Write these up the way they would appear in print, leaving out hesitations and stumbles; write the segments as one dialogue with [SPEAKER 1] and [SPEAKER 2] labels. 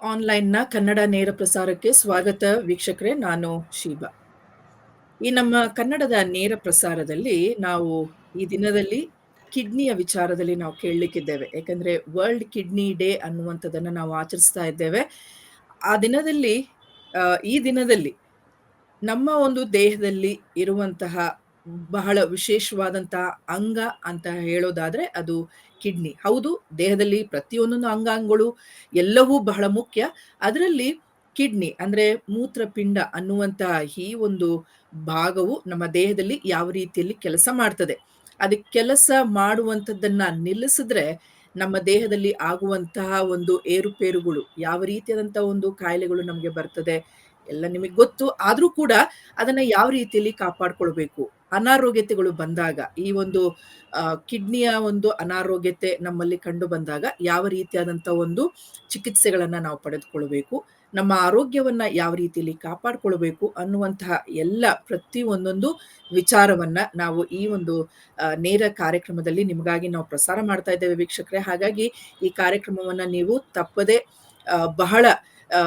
[SPEAKER 1] ಆನ್‌ಲೈನ್‌ನ ಕನ್ನಡ ನೇರ ಪ್ರಸಾರಕ್ಕೆ ಸ್ವಾಗತ ವೀಕ್ಷಕರೇ. ನಾನು ಶೀಬಾ. ಈ ನಮ್ಮ ಕನ್ನಡದ ನೇರ ಪ್ರಸಾರದಲ್ಲಿ ನಾವು ಈ ದಿನದಲ್ಲಿ ಕಿಡ್ನಿಯ ವಿಚಾರದಲ್ಲಿ ನಾವು ಕೇಳಲಿಕ್ಕಿದ್ದೇವೆ. ಯಾಕಂದ್ರೆ ವರ್ಲ್ಡ್ ಕಿಡ್ನಿ ಡೇ ಅನ್ನುವಂಥದ್ದನ್ನ ನಾವು ಆಚರಿಸ್ತಾ ಇದ್ದೇವೆ. ಆ ದಿನದಲ್ಲಿ ಈ ದಿನದಲ್ಲಿ ನಮ್ಮ ಒಂದು ದೇಹದಲ್ಲಿ ಇರುವಂತಹ ಬಹಳ ವಿಶೇಷವಾದಂತಹ ಅಂಗ ಅಂತ ಹೇಳೋದಾದ್ರೆ ಅದು ಕಿಡ್ನಿ. ಹೌದು, ದೇಹದಲ್ಲಿ ಪ್ರತಿಯೊಂದೊಂದು ಅಂಗಾಂಗಗಳು ಎಲ್ಲವೂ ಬಹಳ ಮುಖ್ಯ. ಅದರಲ್ಲಿ ಕಿಡ್ನಿ ಅಂದ್ರೆ ಮೂತ್ರಪಿಂಡ ಅನ್ನುವಂತಹ ಈ ಒಂದು ಭಾಗವು ನಮ್ಮ ದೇಹದಲ್ಲಿ ಯಾವ ರೀತಿಯಲ್ಲಿ ಕೆಲಸ ಮಾಡ್ತದೆ. ಅದಕ್ಕೆ ಕೆಲಸ ಮಾಡುವಂಥದ್ದನ್ನ ನಿಲ್ಲಿಸಿದ್ರೆ ನಮ್ಮ ದೇಹದಲ್ಲಿ ಆಗುವಂತಹ ಒಂದು ಏರುಪೇರುಗಳು, ಯಾವ ರೀತಿಯಾದಂತಹ ಒಂದು ಕಾಯಿಲೆಗಳು ನಮಗೆ ಬರ್ತದೆ ಎಲ್ಲ ನಿಮಗೆ ಗೊತ್ತು. ಆದ್ರೂ ಕೂಡ ಅದನ್ನ ಯಾವ ರೀತಿಯಲ್ಲಿ ಕಾಪಾಡ್ಕೊಳ್ಬೇಕು. ಅನಾರೋಗ್ಯತೆಗಳು ಬಂದಾಗ ಈ ಒಂದು ಕಿಡ್ನಿಯ ಒಂದು ಅನಾರೋಗ್ಯತೆ ನಮ್ಮಲ್ಲಿ ಕಂಡು ಬಂದಾಗ ಯಾವ ರೀತಿಯಾದಂಥ ಒಂದು ಚಿಕಿತ್ಸೆಗಳನ್ನ ನಾವು ಪಡೆದುಕೊಳ್ಬೇಕು. ನಮ್ಮ ಆರೋಗ್ಯವನ್ನ ಯಾವ ರೀತಿಯಲ್ಲಿ ಕಾಪಾಡ್ಕೊಳ್ಬೇಕು ಅನ್ನುವಂತಹ ಎಲ್ಲ ಪ್ರತಿ ಒಂದೊಂದು ವಿಚಾರವನ್ನ ನಾವು ಈ ಒಂದು ನೇರ ಕಾರ್ಯಕ್ರಮದಲ್ಲಿ ನಿಮಗಾಗಿ ನಾವು ಪ್ರಸಾರ ಮಾಡ್ತಾ ಇದ್ದೇವೆ ವೀಕ್ಷಕರೇ. ಹಾಗಾಗಿ ಈ ಕಾರ್ಯಕ್ರಮವನ್ನ ನೀವು ತಪ್ಪದೆ ಬಹಳ ಆ,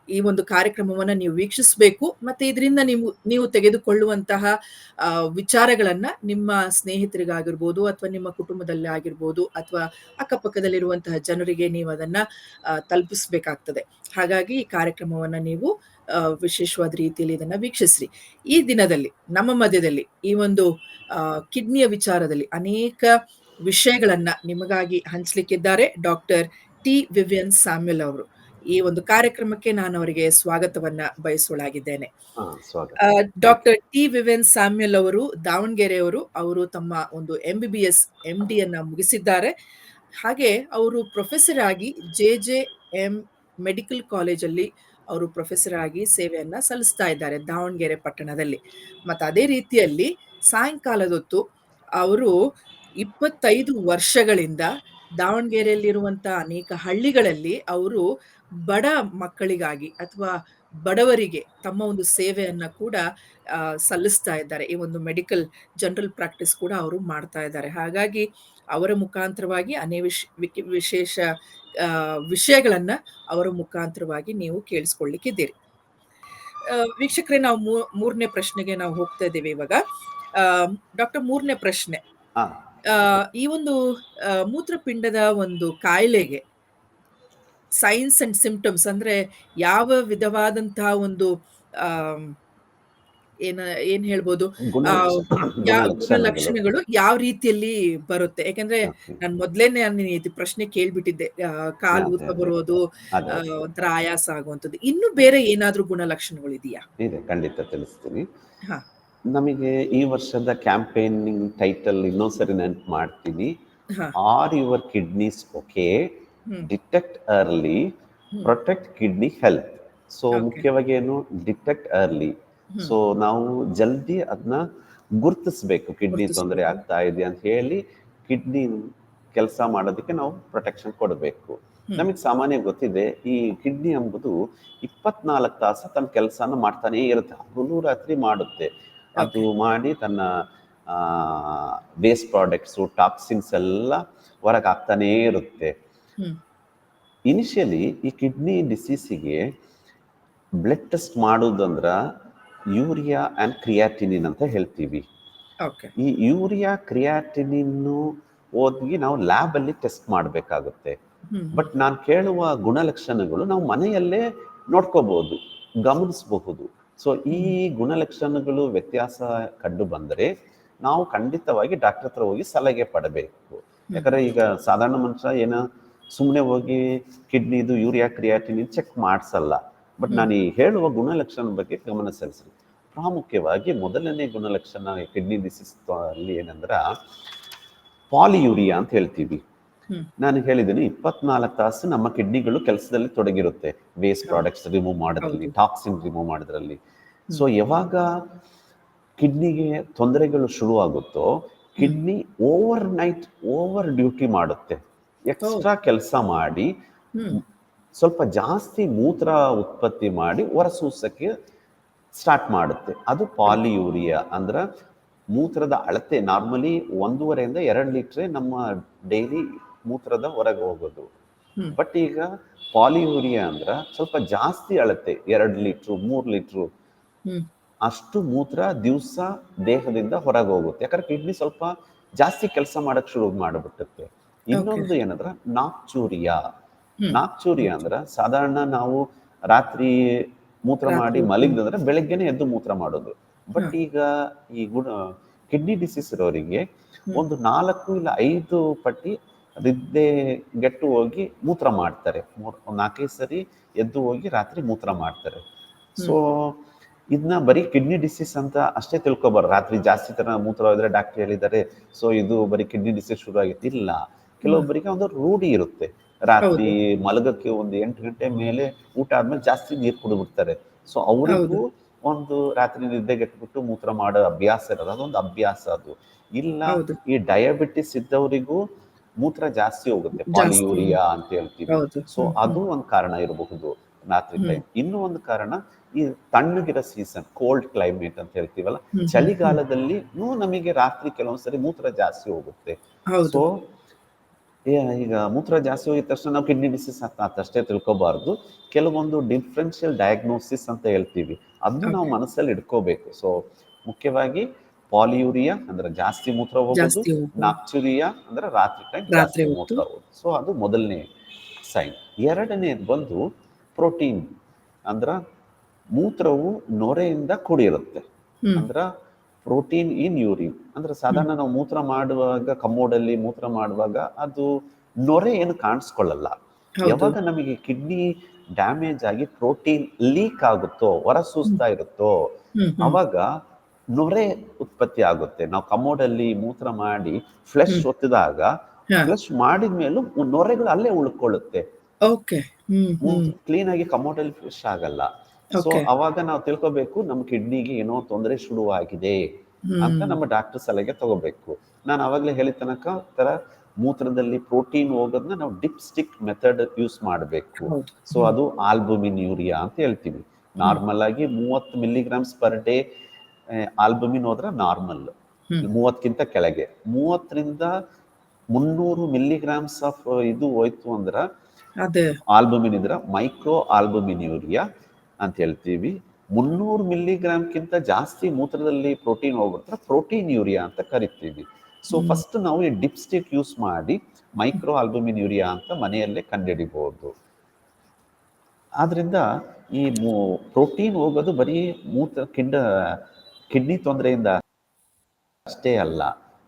[SPEAKER 1] ಈ ಒಂದು ಕಾರ್ಯಕ್ರಮವನ್ನ ನೀವು ವೀಕ್ಷಿಸಬೇಕು. ಮತ್ತೆ ಇದರಿಂದ ನೀವು ತೆಗೆದುಕೊಳ್ಳುವಂತಹ ವಿಚಾರಗಳನ್ನ ನಿಮ್ಮ ಸ್ನೇಹಿತರಿಗಾಗಿರ್ಬೋದು ಅಥವಾ ನಿಮ್ಮ ಕುಟುಂಬದಲ್ಲಿ ಆಗಿರ್ಬೋದು ಅಥವಾ ಅಕ್ಕಪಕ್ಕದಲ್ಲಿರುವಂತಹ ಜನರಿಗೆ ನೀವು ಅದನ್ನ ತಲುಪಿಸ್ಬೇಕಾಗ್ತದೆ. ಹಾಗಾಗಿ ಈ ಕಾರ್ಯಕ್ರಮವನ್ನ ನೀವು ವಿಶೇಷವಾದ ರೀತಿಯಲ್ಲಿ ಇದನ್ನ ವೀಕ್ಷಿಸ್ರಿ. ಈ ದಿನದಲ್ಲಿ ನಮ್ಮ ಮಧ್ಯದಲ್ಲಿ ಈ ಒಂದು ಕಿಡ್ನಿಯ ವಿಚಾರದಲ್ಲಿ ಅನೇಕ ವಿಷಯಗಳನ್ನ ನಿಮಗಾಗಿ ಹಂಚಲಿಕ್ಕಿದ್ದಾರೆ ಡಾಕ್ಟರ್ ಟಿ ವಿವಿಯನ್ ಸ್ಯಾಮ್ಯುಯಲ್ ಅವರು. ಈ ಒಂದು ಕಾರ್ಯಕ್ರಮಕ್ಕೆ ನಾನು ಅವರಿಗೆ ಸ್ವಾಗತವನ್ನ ಬಯಸೋಳಾಗಿದ್ದೇನೆ.
[SPEAKER 2] ಸ್ವಾಗತ.
[SPEAKER 1] ಡಾಕ್ಟರ್ ಟಿ ವಿವಿಯನ್ ಸ್ಯಾಮ್ಯುಯಲ್ ಅವರು ದಾವಣಗೆರೆಯವರು. ಅವರು ತಮ್ಮ ಒಂದು MBBS MD ಯನ್ನ ಮುಗಿಸಿದ್ದಾರೆ. ಹಾಗೆ ಅವರು ಪ್ರೊಫೆಸರ್ ಆಗಿ JJM ಮೆಡಿಕಲ್ ಕಾಲೇಜಲ್ಲಿ ಅವರು ಪ್ರೊಫೆಸರ್ ಆಗಿ ಸೇವೆಯನ್ನ ಸಲ್ಲಿಸ್ತಾ ಇದ್ದಾರೆ ದಾವಣಗೆರೆ ಪಟ್ಟಣದಲ್ಲಿ. ಮತ್ತು ಅದೇ ರೀತಿಯಲ್ಲಿ ಸಾಯಂಕಾಲದೊತ್ತು ಅವರು 25 ವರ್ಷಗಳಿಂದ ದಾವಣಗೆರೆಯಲ್ಲಿರುವಂಥ ಅನೇಕ ಹಳ್ಳಿಗಳಲ್ಲಿ ಅವರು ಬಡ ಮಕ್ಕಳಿಗಾಗಿ ಅಥವಾ ಬಡವರಿಗೆ ತಮ್ಮ ಒಂದು ಸೇವೆಯನ್ನ ಕೂಡ ಸಲ್ಲಿಸ್ತಾ ಇದ್ದಾರೆ. ಈ ಒಂದು ಮೆಡಿಕಲ್ ಜನರಲ್ ಪ್ರಾಕ್ಟೀಸ್ ಕೂಡ ಅವರು ಮಾಡ್ತಾ ಇದ್ದಾರೆ. ಹಾಗಾಗಿ ಅವರ ಮುಖಾಂತರವಾಗಿ ವಿಶೇಷ ವಿಷಯಗಳನ್ನ ಅವರ ಮುಖಾಂತರವಾಗಿ ನೀವು ಕೇಳಿಸ್ಕೊಳ್ಳಿಕ್ಕಿದ್ದೀರಿ. ವೀಕ್ಷಕರೇ, ನಾವು ಮೂರನೇ ಪ್ರಶ್ನೆಗೆ ನಾವು ಹೋಗ್ತಾ ಇದ್ದೇವೆ ಇವಾಗ. ಡಾಕ್ಟರ್, ಮೂರನೇ ಪ್ರಶ್ನೆ. ಈ ಒಂದು ಮೂತ್ರಪಿಂಡದ ಒಂದು ಕಾಯಿಲೆಗೆ ಸೈನ್ಸ್ ಅಂಡ್ ಸಿಂಪ್ಟಮ್ಸ್ ಅಂದ್ರೆ ಯಾವ ವಿಧವಾದಂತಹ ಒಂದು ಏನ್ ಹೇಳ್ಬೋದು ಗುಣಲಕ್ಷಣಗಳು ಯಾವ ರೀತಿಯಲ್ಲಿ ಬರುತ್ತೆ? ಯಾಕಂದ್ರೆ ನಾನು ಮೊದ್ಲೇನೆ ಇದು ಪ್ರಶ್ನೆ ಕೇಳ್ಬಿಟ್ಟಿದ್ದೆ. ಕಾಲು ಊತ ಬರೋದು, ಒಂಥರ ಆಯಾಸ ಆಗುವಂಥದ್ದು. ಇನ್ನು ಬೇರೆ ಏನಾದ್ರೂ ಗುಣಲಕ್ಷಣಗಳು ಇದೆಯಾ?
[SPEAKER 2] ಇದೆ, ಖಂಡಿತ ತಿಳಿಸ್ತೀನಿ. ನಮಗೆ ಈ ವರ್ಷದ ಕ್ಯಾಂಪೇನಿಂಗ್ ಟೈಟಲ್ ಇನ್ನೊಂದ್ಸರಿ ನೆನಪು ಮಾಡ್ತೀನಿ. Are your kidneys okay, detect early, protect kidney health. So ಮುಖ್ಯವಾಗಿ ಏನು, ಡಿಟೆಕ್ಟ್ ಅರ್ಲಿ. ಸೊ ನಾವು ಜಲ್ದಿ ಅದನ್ನ ಗುರ್ತಿಸ್ಬೇಕು, ಕಿಡ್ನಿ ತೊಂದರೆ ಆಗ್ತಾ ಇದೆ ಅಂತ ಹೇಳಿ ಕಿಡ್ನಿ ಕೆಲಸ ಮಾಡೋದಕ್ಕೆ ನಾವು ಪ್ರೊಟೆಕ್ಷನ್ ಕೊಡಬೇಕು. ನಮಗೆ ಸಾಮಾನ್ಯ ಗೊತ್ತಿದೆ, ಈ ಕಿಡ್ನಿ ಎಂಬುದು 24 ತಾಸು ತನ್ನ ಕೆಲಸನ ಮಾಡ್ತಾನೆ ಇರುತ್ತೆ, ಹಗಲು ರಾತ್ರಿ ಮಾಡುತ್ತೆ. ಅದು ಮಾಡಿ ತನ್ನ ವೇಸ್ಟ್ ಪ್ರಾಡಕ್ಟ್ಸು, ಟಾಕ್ಸಿನ್ಸ್ ಎಲ್ಲ ಹೊರಗೆ ಹಾಕ್ತಾನೇ ಇರುತ್ತೆ. ಇನಿಷಿಯಲಿ ಈ ಕಿಡ್ನಿ ಡಿಸೀಸಿಗೆ ಬ್ಲಡ್ ಟೆಸ್ಟ್ ಮಾಡೋದಂದ್ರ ಯೂರಿಯಾ ಆ್ಯಂಡ್ ಕ್ರಿಯಾಟಿನಿನ್ ಅಂತ ಹೇಳ್ತೀವಿ. ಈ ಯೂರಿಯಾ ಕ್ರಿಯಾಟಿನಿನ್ ಓದಿ ನಾವು ಲ್ಯಾಬಲ್ಲಿ ಟೆಸ್ಟ್ ಮಾಡಬೇಕಾಗುತ್ತೆ. ಬಟ್ ನಾನು ಕೇಳುವ ಗುಣಲಕ್ಷಣಗಳು ನಾವು ಮನೆಯಲ್ಲೇ ನೋಡ್ಕೋಬಹುದು, ಗಮನಿಸಬಹುದು. ಸೊ ಈ ಗುಣಲಕ್ಷಣಗಳು ವ್ಯತ್ಯಾಸ ಕಂಡು ಬಂದರೆ ನಾವು ಖಂಡಿತವಾಗಿ ಡಾಕ್ಟರ್ ಹತ್ರ ಹೋಗಿ ಸಲಹೆ ಪಡಬೇಕು. ಯಾಕಂದ್ರೆ ಈಗ ಸಾಧಾರಣ ಮನುಷ್ಯ ಏನೋ ಸುಮ್ಮನೆ ಹೋಗಿ ಕಿಡ್ನಿದು ಯೂರಿಯಾ ಕ್ರಿಯಾಟಿನಿನ್ ಚೆಕ್ ಮಾಡಿಸಲ್ಲ. ಬಟ್ ನಾನು ಈ ಹೇಳುವ ಗುಣಲಕ್ಷಣ ಬಗ್ಗೆ ಗಮನ ಸಲ್ಲಿಸಿ. ಪ್ರಾಮುಖ್ಯವಾಗಿ ಮೊದಲನೇ ಗುಣಲಕ್ಷಣ ಕಿಡ್ನಿ ಡಿಸೀಸ್ ಅಲ್ಲಿ ಏನಂದ್ರೆ ಪಾಲಿಯೂರಿಯಾ ಅಂತ ಹೇಳ್ತೀವಿ. ನಾನು ಹೇಳಿದ್ದೀನಿ 24 ತಾಸು ನಮ್ಮ ಕಿಡ್ನಿಗಳು ಕೆಲಸದಲ್ಲಿ ತೊಡಗಿರುತ್ತೆ, ವೇಸ್ಟ್ ಪ್ರಾಡಕ್ಟ್ಸ್ ರಿಮೂವ್ ಮಾಡೋದ್ರಲ್ಲಿ, ಟಾಕ್ಸಿನ್ ರಿಮೂವ್ ಮಾಡೋದ್ರಲ್ಲಿ. ಸೊ ಯಾವಾಗ ಕಿಡ್ನಿಗೆ ತೊಂದರೆಗಳು ಶುರುವಾಗುತ್ತೋ ಕಿಡ್ನಿ ಓವರ್ ಡ್ಯೂಟಿ ಮಾಡುತ್ತೆ, ಎಕ್ಸ್ಟ್ರಾ ಕೆಲಸ ಮಾಡಿ ಸ್ವಲ್ಪ ಜಾಸ್ತಿ ಮೂತ್ರ ಉತ್ಪತ್ತಿ ಮಾಡಿ ಹೊರಸೂಸಕ್ಕೆ ಸ್ಟಾರ್ಟ್ ಮಾಡುತ್ತೆ. ಅದು ಪಾಲಿಯೂರಿಯಾ. ಅಂದ್ರೆ ಮೂತ್ರದ ಅಳತೆ ನಾರ್ಮಲಿ 1.5 ರಿಂದ 2 ಲೀಟ್ರೆ ನಮ್ಮ ಡೈಲಿ ಮೂತ್ರದ ಹೊರಗೆ ಹೋಗೋದು.
[SPEAKER 1] ಹ್ಮ್.
[SPEAKER 2] ಬಟ್ ಈಗ ಪಾಲಿಯೂರಿಯಾ ಅಂದ್ರ ಸ್ವಲ್ಪ ಜಾಸ್ತಿ ಅಳತೆ, 2 ಲೀಟ್ರು 3 ಲೀಟ್ರು
[SPEAKER 1] ಹ್ಮ್.
[SPEAKER 2] ಅಷ್ಟು ಮೂತ್ರ ದಿವಸ ದೇಹದಿಂದ ಹೊರಗೆ ಹೋಗುತ್ತೆ. ಯಾಕಂದ್ರೆ ಕಿಡ್ನಿ ಸ್ವಲ್ಪ ಜಾಸ್ತಿ ಕೆಲಸ ಮಾಡಕ್ ಶುರು ಮಾಡಿಬಿಟ್ಟುತ್ತೆ.
[SPEAKER 1] ಓಕೆ.
[SPEAKER 2] ಇನ್ನೊಂದು ಏನಂದ್ರ ನಾಕ್ಚೂರಿಯಾ.
[SPEAKER 1] ಹ್ಮ್.
[SPEAKER 2] ನಾಕ್ಚೂರಿಯಾ ಅಂದ್ರ ಸಾಧಾರಣ ನಾವು ರಾತ್ರಿ ಮೂತ್ರ
[SPEAKER 1] ರಾತ್ರಿ
[SPEAKER 2] ಮಾಡಿ
[SPEAKER 1] ಹೊತ್ತು.
[SPEAKER 2] ಮಲಗಿದ್ರೆ ಬೆಳಗ್ಗೆನೆ ಎದ್ದು ಮೂತ್ರ ಮಾಡೋದು.
[SPEAKER 1] ಹಾ.
[SPEAKER 2] ಬಟ್ ಈಗ ಈ ಕಿಡ್ನಿ ಡಿಸೀಸ್ ಇರೋರಿಗೆ
[SPEAKER 1] ಹ್ಮ್.
[SPEAKER 2] ಒಂದು 4 ಇಲ್ಲ 5 ಪಟ್ಟಿ ನಿದ್ದೆಗೆಟ್ಟು ಹೋಗಿ ಮೂತ್ರ ಮಾಡ್ತಾರೆ. 4-5 ಸರಿ ಎದ್ದು ಹೋಗಿ ರಾತ್ರಿ ಮೂತ್ರ ಮಾಡ್ತಾರೆ. ಸೊ
[SPEAKER 1] ಹ್ಮ್.
[SPEAKER 2] ಇದನ್ನ ಬರೀ ಕಿಡ್ನಿ ಡಿಸೀಸ್ ಅಂತ ಅಷ್ಟೇ ತಿಳ್ಕೊಬಾರ್ದು. ರಾತ್ರಿ ಜಾಸ್ತಿ ತರ ಮೂತ್ರ ಹೋದ್ರೆ ಡಾಕ್ಟರ್ ಹೇಳಿದ್ದಾರೆ ಸೊ ಇದು ಬರೀ ಕಿಡ್ನಿ ಡಿಸೀಸ್ ಶುರು ಆಗಿತ್ತು, ಇಲ್ಲ.
[SPEAKER 1] ಹ್ಮ್.
[SPEAKER 2] ಕೆಲವೊಬ್ಬರಿಗೆ ಒಂದು ರೂಢಿ ಇರುತ್ತೆ. ರಾತ್ರಿ
[SPEAKER 1] ಹೌದು.
[SPEAKER 2] ಮಲಗಕ್ಕೆ ಒಂದು 8 ಗಂಟೆ ಮೇಲೆ ಊಟ ಆದ್ಮೇಲೆ ಜಾಸ್ತಿ ನೀರು ಕುಡಿದ್ಬಿಡ್ತಾರೆ. ಸೊ
[SPEAKER 1] ಹೌದು.
[SPEAKER 2] ಅವರಿಗೂ ಒಂದು ರಾತ್ರಿ ನಿದ್ದೆಗೆಟ್ಬಿಟ್ಟು ಮೂತ್ರ ಮಾಡೋ ಅಭ್ಯಾಸ ಇರೋದು, ಅದೊಂದು ಅಭ್ಯಾಸ ಅದು. ಇಲ್ಲ
[SPEAKER 1] ಹೌದು.
[SPEAKER 2] ಈ ಡಯಾಬಿಟಿಸ್ ಇದ್ದವರಿಗೂ ಮೂತ್ರ ಜಾಸ್ತಿ ಹೋಗುತ್ತೆ,
[SPEAKER 1] ಜಾಸ್ತಿ.
[SPEAKER 2] ಪಾಲಿಯೂರಿಯಾ ಅಂತ ಹೇಳ್ತೀವಿ.
[SPEAKER 1] ಹೌದು.
[SPEAKER 2] ಸೊ
[SPEAKER 1] ಹ್ಮ್.
[SPEAKER 2] ಅದು
[SPEAKER 1] ಹ್ಮ್.
[SPEAKER 2] ಒಂದು ಕಾರಣ ಇರಬಹುದು ರಾತ್ರಿ
[SPEAKER 1] ಹ್ಮ್.
[SPEAKER 2] ಟೈಮ್. ಇನ್ನೂ ಒಂದು ಕಾರಣ ಈ ತಣ್ಣಗಿರೋ ಸೀಸನ್, ಕೋಲ್ಡ್ ಕ್ಲೈಮೇಟ್ ಅಂತ ಹೇಳ್ತೀವಲ್ಲ,
[SPEAKER 1] ಹ್ಮ್. ಹ್ಮ್. ಹ್ಮ್.
[SPEAKER 2] ಚಳಿಗಾಲದಲ್ಲಿ ನಮಗೆ ರಾತ್ರಿ ಕೆಲವೊಂದ್ಸರಿ ಮೂತ್ರ ಜಾಸ್ತಿ ಹೋಗುತ್ತೆ.
[SPEAKER 1] ಹೌದು.
[SPEAKER 2] ಸೊ ಈಗ ಮೂತ್ರ ಜಾಸ್ತಿ ಹೋಗಿದ ತಕ್ಷಣ ನಾವು ಕಿಡ್ನಿ ಡಿಸೀಸ್ ಅಂತ ಅಷ್ಟೇ ತಿಳ್ಕೊಬಾರ್ದು. ಕೆಲವೊಂದು ಡಿಫ್ರೆನ್ಷಿಯಲ್ ಡಯಾಗ್ನೋಸಿಸ್ ಅಂತ ಹೇಳ್ತೀವಿ, ಅದನ್ನು ನಾವು
[SPEAKER 1] ಓಕೆ.
[SPEAKER 2] ಮನಸ್ಸಲ್ಲಿ ಇಟ್ಕೋಬೇಕು. ಸೊ ಮುಖ್ಯವಾಗಿ ಪಾಲಿಯೂರಿಯಾ ಅಂದ್ರೆ ಜಾಸ್ತಿ ಮೂತ್ರ ಹೋಗೋದು,
[SPEAKER 1] ಜಾಸ್ತಿ ಹೋಗೋದು.
[SPEAKER 2] ನಾಕ್ಚುರಿಯಾ ಅಂದ್ರೆ ರಾತ್ರಿ ಟೈಮ್
[SPEAKER 1] ರಾತ್ರಿ
[SPEAKER 2] ಜಾಸ್ತಿ
[SPEAKER 1] ಹೊತ್ತು.
[SPEAKER 2] ಮೂತ್ರ ಹೋಗೋದು. ಸೊ ಅದು ಮೊದಲನೇ ಸೈನ್. ಎರಡನೇದು ಬಂದು ಪ್ರೋಟೀನ್. ಅಂದ್ರ ಮೂತ್ರವು ನೊರೆಯಿಂದ ಕೂಡಿರುತ್ತೆ.
[SPEAKER 1] ಹ್ಮ್.
[SPEAKER 2] ಅಂದ್ರ ಪ್ರೋಟೀನ್ ಇನ್ ಯೂರಿನ್. ಅಂದ್ರೆ
[SPEAKER 1] ಹ್ಮ್.
[SPEAKER 2] ಸಾಧಾರಣ ನಾವು ಮೂತ್ರ ಮಾಡುವಾಗ, ಕಮ್ಮೋಡಲ್ಲಿ ಮೂತ್ರ ಮಾಡುವಾಗ ಅದು ನೊರೆ ಏನು ಕಾಣಿಸ್ಕೊಳ್ಳಲ್ಲ.
[SPEAKER 1] ಹೌದು.
[SPEAKER 2] ಯಾವಾಗ ನಮಗೆ ಕಿಡ್ನಿ ಡ್ಯಾಮೇಜ್ ಆಗಿ ಪ್ರೋಟೀನ್ ಲೀಕ್ ಆಗುತ್ತೋ, ಹೊರ
[SPEAKER 1] ಹ್ಮ್.
[SPEAKER 2] ಸೂಸ್ತಾ ಇರುತ್ತೋ,
[SPEAKER 1] ಹ್ಮ್. ಹ್ಮ್.
[SPEAKER 2] ಅವಾಗ ನೊರೆ ಉತ್ಪತ್ತಿ ಆಗುತ್ತೆ. ನಾವು ಕಮ್ಮೋಡಲ್ಲಿ ಮೂತ್ರ ಮಾಡಿ ಫ್ಲೆಶ್
[SPEAKER 1] ಹ್ಮ್.
[SPEAKER 2] ಒತ್ತಿದಾಗ
[SPEAKER 1] ಹಾ.
[SPEAKER 2] ಫ್ಲೆಶ್ ಮಾಡಿದ ಮೇಲೂ ನೊರೆಗಳು ಅಲ್ಲೇ ಉಳ್ಕೊಳ್ಳುತ್ತೆ.
[SPEAKER 1] ಓಕೆ. ಹ್ಮ್. ಹ್ಮ್.
[SPEAKER 2] ಕ್ಲೀನ್ ಆಗಿ ಕಮೋಡಲ್ಲಿ ಫ್ರೆಶ್ ಆಗಲ್ಲ. So
[SPEAKER 1] okay.
[SPEAKER 2] ಅವಾಗ ನಾವು ತಿಳ್ಕೊಬೇಕು ನಮ್ಮ ಕಿಡ್ನಿಗೆ ಏನೋ ತೊಂದರೆ ಶುರುವಾಗಿದೆ ಅಂತ
[SPEAKER 1] ಹ್ಮ್.
[SPEAKER 2] ನಮ್ಮ ಡಾಕ್ಟರ್ ಸಲಹೆ ತಗೋಬೇಕು. ನಾನು ಅವಾಗಲೇ ಹೇಳಿದ ತನಕ ತರ ಮೂತ್ರದಲ್ಲಿ ಪ್ರೋಟೀನ್ ಹೋಗೋದನ್ನ ನಾವು ಡಿಪ್ ಸ್ಟಿಕ್ ಮೆಥಡ್ ಯೂಸ್ ಮಾಡಬೇಕು.
[SPEAKER 1] ಹೌದು.
[SPEAKER 2] ಸೊ
[SPEAKER 1] ಹ್ಮ್.
[SPEAKER 2] ಅದು ಆಲ್ಬುಮಿನ್ ಯೂರಿಯಾ ಅಂತ ಹೇಳ್ತೀವಿ.
[SPEAKER 1] ಹ್ಮ್.
[SPEAKER 2] ನಾರ್ಮಲ್ ಆಗಿ 30 ಮಿಲಿಗ್ರಾಮ್ಸ್ ಪರ್ ಡೇ ಆಲ್ಬುಮಿನ್ ಹೋದ್ರೆ ನಾರ್ಮಲ್.
[SPEAKER 1] ಹ್ಮ್.
[SPEAKER 2] 30ಕ್ಕಿಂತ ಕೆಳಗೆ 30ರಿಂದ 300 ಮಿಲಿಗ್ರಾಮ್ಸ್ ಆಫ್ ಇದು ಹೋಯ್ತು ಅಂದ್ರೆ
[SPEAKER 1] ಅದೇ.
[SPEAKER 2] ಆಲ್ಬುಮಿನ್ ಇದ್ರೆ ಮೈಕ್ರೋ ಆಲ್ಬುಮಿನ್ ಯೂರಿಯಾ ಅಂತ ಹೇಳ್ತೀವಿ. 300 ಮಿಲಿಗ್ರಾಮ್ಗಿಂತ ಜಾಸ್ತಿ ಮೂತ್ರದಲ್ಲಿ ಪ್ರೋಟೀನ್ ಹೋಗ್ಬಿಟ್ರೆ ಪ್ರೋಟೀನ್ ಯೂರಿಯಾ ಅಂತ ಕರಿತೀವಿ. ಸೊ
[SPEAKER 1] ಹ್ಮ್.
[SPEAKER 2] ಫಸ್ಟ್ ನಾವು ಈ ಡಿಪ್ ಸ್ಟಿಕ್ ಯೂಸ್ ಮಾಡಿ ಮೈಕ್ರೋ ಆಲ್ಬುಮಿನ್ ಯೂರಿಯಾ ಅಂತ ಮನೆಯಲ್ಲೇ ಕಂಡುಹಿಡಿಬಹುದು. ಆದ್ರಿಂದ ಈ ಪ್ರೋಟೀನ್ ಹೋಗೋದು ಬರೀ ಕಿಡ್ನಿ ತೊಂದರೆಯಿಂದ ಅಷ್ಟೇ ಅಲ್ಲ,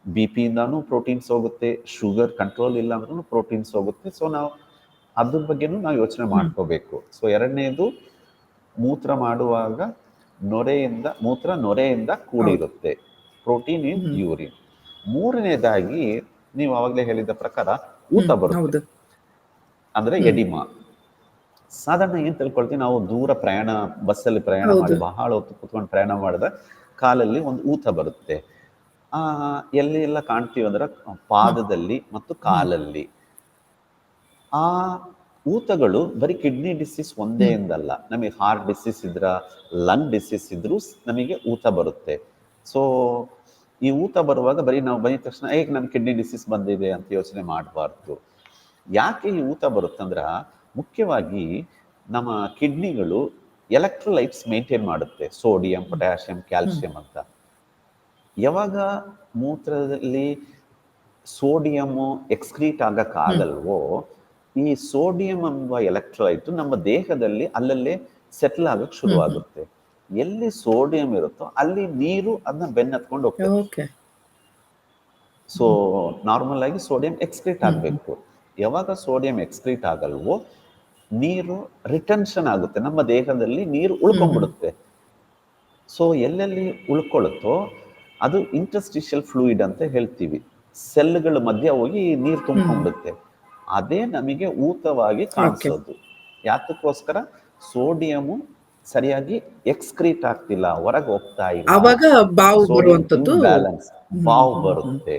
[SPEAKER 2] ಬಿ ಪಿಯಿಂದಾನು ಪ್ರೋಟೀನ್ಸ್ ಹೋಗುತ್ತೆ, ಶುಗರ್ ಕಂಟ್ರೋಲ್ ಇಲ್ಲ ಅಂದ್ರೂ ಪ್ರೋಟೀನ್ಸ್ ಹೋಗುತ್ತೆ. ಸೊ ನಾವು ಅದ್ರ ಬಗ್ಗೆನೂ ನಾವು ಯೋಚನೆ
[SPEAKER 1] ಹ್ಮ್.
[SPEAKER 2] ಮಾಡ್ಕೋಬೇಕು. ಸೊ ಎರಡನೇದು, ಮೂತ್ರ ಮಾಡುವಾಗ ಮೂತ್ರ ನೊರೆಯಿಂದ
[SPEAKER 1] ಹೌದು.
[SPEAKER 2] ಕೂಡಿರುತ್ತೆ, ಪ್ರೋಟೀನ್ ಇನ್
[SPEAKER 1] ಹ್ಮ್.
[SPEAKER 2] ಯೂರಿನ್. ಮೂರನೇದಾಗಿ ನೀವು ಅವಾಗಲೇ ಹೇಳಿದ ಪ್ರಕಾರ ಊತ
[SPEAKER 1] ಹ್ಮ್.
[SPEAKER 2] ಬರುತ್ತೆ,
[SPEAKER 1] ಹೌದು.
[SPEAKER 2] ಅಂದ್ರೆ
[SPEAKER 1] ಹ್ಮ್.
[SPEAKER 2] ಎಡಿಮಾ. ಸಾಧಾರಣ ಏನ್ ತಿಳ್ಕೊಳ್ತೀವಿ ನಾವು, ದೂರ ಪ್ರಯಾಣ, ಬಸ್ಸಲ್ಲಿ ಪ್ರಯಾಣ
[SPEAKER 1] ಹೌದು.
[SPEAKER 2] ಮಾಡಿ ಬಹಳ ಹೊತ್ತು ಕುತ್ಕೊಂಡು ಪ್ರಯಾಣ ಮಾಡಿದ್ರೆ ಕಾಲಲ್ಲಿ ಒಂದು ಊತ ಬರುತ್ತೆ. ಎಲ್ಲಿ ಎಲ್ಲ ಕಾಣ್ತೀವಿ ಅಂದ್ರೆ
[SPEAKER 1] ಹ್ಮ್.
[SPEAKER 2] ಪಾದದಲ್ಲಿ ಮತ್ತು
[SPEAKER 1] ಹ್ಮ್.
[SPEAKER 2] ಕಾಲಲ್ಲಿ. ಆ ಊತಗಳು ಬರೀ ಕಿಡ್ನಿ ಡಿಸೀಸ್ ಒಂದೇ
[SPEAKER 1] ಹ್ಮ್.
[SPEAKER 2] ಎಂದಲ್ಲ, ನಮಗೆ ಹಾರ್ಟ್ ಡಿಸೀಸ್ ಇದ್ರ, ಲಂಗ್ ಡಿಸೀಸ್ ಇದ್ರೂ ನಮಗೆ ಊತ ಬರುತ್ತೆ. ಸೊ ಈ ಊತ ಬರುವಾಗ ಬರೀ ನಾವು ಬಂದ ತಕ್ಷಣ ಹೇಗೆ ನನ್ನ ಕಿಡ್ನಿ ಡಿಸೀಸ್ ಬಂದಿದೆ ಅಂತ ಯೋಚನೆ ಮಾಡಬಾರ್ದು. ಯಾಕೆ ಈ ಊತ ಬರುತ್ತಂದ್ರ, ಮುಖ್ಯವಾಗಿ ನಮ್ಮ ಕಿಡ್ನಿಗಳು ಎಲೆಕ್ಟ್ರೋಲೈಟ್ಸ್ ಮೇಂಟೈನ್ ಮಾಡುತ್ತೆ, ಸೋಡಿಯಂ,
[SPEAKER 1] ಹ್ಮ್.
[SPEAKER 2] ಪೊಟ್ಯಾಷಿಯಂ,
[SPEAKER 1] ಹ್ಮ್.
[SPEAKER 2] ಕ್ಯಾಲ್ಸಿಯಂ ಅಂತ. ಯಾವಾಗ ಮೂತ್ರದಲ್ಲಿ ಸೋಡಿಯಮ್ಮು ಎಕ್ಸ್ಕ್ರೀಟ್
[SPEAKER 1] ಹ್ಮ್.
[SPEAKER 2] ಆಗಕ್ಕಾಗಲ್ವೋ, ಈ ಸೋಡಿಯಂ ಎಂಬ ಎಲೆಕ್ಟ್ರೋಲೈಟ್ ನಮ್ಮ ದೇಹದಲ್ಲಿ ಅಲ್ಲಲ್ಲೇ ಸೆಟ್ಲ್ ಆಗಕ್ಕೆ
[SPEAKER 1] ಹ್ಮ್. ಹ್ಮ್.
[SPEAKER 2] ಶುರುವಾಗುತ್ತೆ. ಎಲ್ಲಿ ಸೋಡಿಯಂ ಇರುತ್ತೋ ಅಲ್ಲಿ ನೀರು ಅದನ್ನ ಬೆನ್ನತ್ಕೊಂಡು ಹೋಗ್ತದೆ.
[SPEAKER 1] ಓಕೆ.
[SPEAKER 2] ಸೊ
[SPEAKER 1] ಹ್ಮ್.
[SPEAKER 2] ನಾರ್ಮಲ್ ಆಗಿ ಸೋಡಿಯಂ ಎಕ್ಸ್ಕ್ರೀಟ್
[SPEAKER 1] ಹ್ಮ್. ಹ್ಮ್.
[SPEAKER 2] ಆಗಬೇಕು. ಯಾವಾಗ ಸೋಡಿಯಂ ಎಕ್ಸ್ಕ್ರೀಟ್ ಆಗಲ್ವೋ, ನೀರು ರಿಟೆನ್ಷನ್ ಆಗುತ್ತೆ, ನಮ್ಮ ದೇಹದಲ್ಲಿ ನೀರು
[SPEAKER 1] ಹ್ಮ್. ಹ್ಮ್.
[SPEAKER 2] ಉಳ್ಕೊಂಡ್ಬಿಡುತ್ತೆ. ಸೊ ಎಲ್ಲೆಲ್ಲಿ ಉಳ್ಕೊಳ್ಳುತ್ತೋ ಅದು ಇಂಟರ್ಸ್ಟಿಷಿಯಲ್ ಫ್ಲೂಯಿಡ್ ಅಂತ ಹೇಳ್ತೀವಿ. ಸೆಲ್ಗಳ ಮಧ್ಯೆ ಹೋಗಿ ನೀರು
[SPEAKER 1] ಹ್ಮ್.
[SPEAKER 2] ತುಂಬ್ಕೊಂಡ್ಬಿಡುತ್ತೆ. ಅದೇ ನಮಗೆ ಊತವಾಗಿ
[SPEAKER 1] ಓಕೆ.
[SPEAKER 2] ಕಾಣಿಸೋದು. ಯಾತಕ್ಕೋಸ್ಕರ? ಸೋಡಿಯಮು ಸರಿಯಾಗಿ ಎಕ್ಸ್ಕ್ರೀಟ್ ಆಗ್ತಿಲ್ಲ, ಹೊರಗೆ ಹೋಗ್ತಾ ಇಲ್ಲ.
[SPEAKER 1] ಆವಾಗ ಬಾವು
[SPEAKER 2] ಸೋಡಿಯಂ
[SPEAKER 1] ಬರುವಂತದ್ದು.
[SPEAKER 2] ಇಂಬ್ಯಾಲೆನ್ಸ್,
[SPEAKER 1] ಹ್ಮ್.
[SPEAKER 2] ಬಾವು
[SPEAKER 1] ಹ್ಮ್. ಹ್ಮ್.
[SPEAKER 2] ಬರುತ್ತೆ.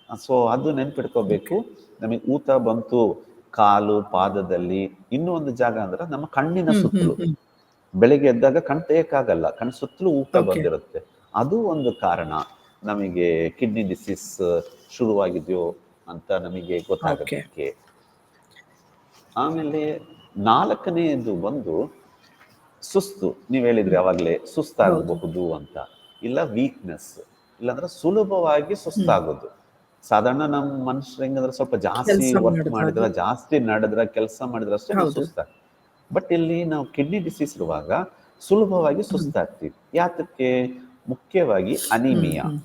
[SPEAKER 2] ಸೊ ಅದು ನೆನ್ಪಿಟ್ಕೋಬೇಕು.
[SPEAKER 1] ಓಕೆ.
[SPEAKER 2] ನಮಗೆ ಊತ ಬಂತು ಕಾಲು, ಪಾದದಲ್ಲಿ. ಇನ್ನೂ ಒಂದು ಜಾಗ ಅಂದ್ರೆ ನಮ್ಮ ಕಣ್ಣಿನ
[SPEAKER 1] ಹ್ಮ್. ಹ್ಮ್.
[SPEAKER 2] ಸುತ್ತಲೂ.
[SPEAKER 1] ಹ್ಮ್.
[SPEAKER 2] ಬೆಳಿಗ್ಗೆ ಎದ್ದಾಗ ಕಣ್ ತೆಗೆಯಕ್ಕಾಗಲ್ಲ, ಕಣ್ ಸುತ್ತಲೂ ಊತ
[SPEAKER 1] ಓಕೆ.
[SPEAKER 2] ಬಂದಿರುತ್ತೆ. ಅದು ಒಂದು ಕಾರಣ ನಮಗೆ ಕಿಡ್ನಿ ಡಿಸೀಸ್ ಶುರುವಾಗಿದೆಯೋ ಅಂತ ನಮಗೆ
[SPEAKER 1] ಓಕೆ.
[SPEAKER 2] ಗೊತ್ತಾಗೋದಕ್ಕೆ. ಆಮೇಲೆ 4ನೇದು ಬಂದು ಸುಸ್ತು. ನೀವು ಹೇಳಿದ್ರಿ ಅವಾಗಲೇ
[SPEAKER 1] ಹೌದು.
[SPEAKER 2] ಸುಸ್ತಾಗಬಹುದು ಅಂತ. ಇಲ್ಲ ವೀಕ್ನೆಸ್, ಇಲ್ಲಾಂದ್ರೆ ಸುಲಭವಾಗಿ ಸುಸ್ತಾಗೋದು. ಸಾಧಾರಣ ನಮ್ಮ ಮನುಷ್ಯರು ಹೆಂಗಂದ್ರೆ ಸ್ವಲ್ಪ ಜಾಸ್ತಿ
[SPEAKER 1] ಕೆಲ್ಸ
[SPEAKER 2] ವರ್ಕ್
[SPEAKER 1] ಮಾಡಿದಾಗ.
[SPEAKER 2] ಮಾಡಿದ್ರ, ಜಾಸ್ತಿ ನಡೆದ್ರ, ಕೆಲಸ ಮಾಡಿದ್ರೆ ಅಷ್ಟೇ ನಾವು
[SPEAKER 1] ಹೌದು.
[SPEAKER 2] ಸುಸ್ತಾಗ್ತೀವಿ. ಬಟ್ ಇಲ್ಲಿ ನಾವು ಕಿಡ್ನಿ ಡಿಸೀಸ್ ಇರುವಾಗ ಸುಲಭವಾಗಿ ಸುಸ್ತಾಗ್ತೀವಿ. ಯಾತಕ್ಕೆ? ಮುಖ್ಯವಾಗಿ ಅನಿಮಿಯಾ.
[SPEAKER 1] ಹ್ಮ್.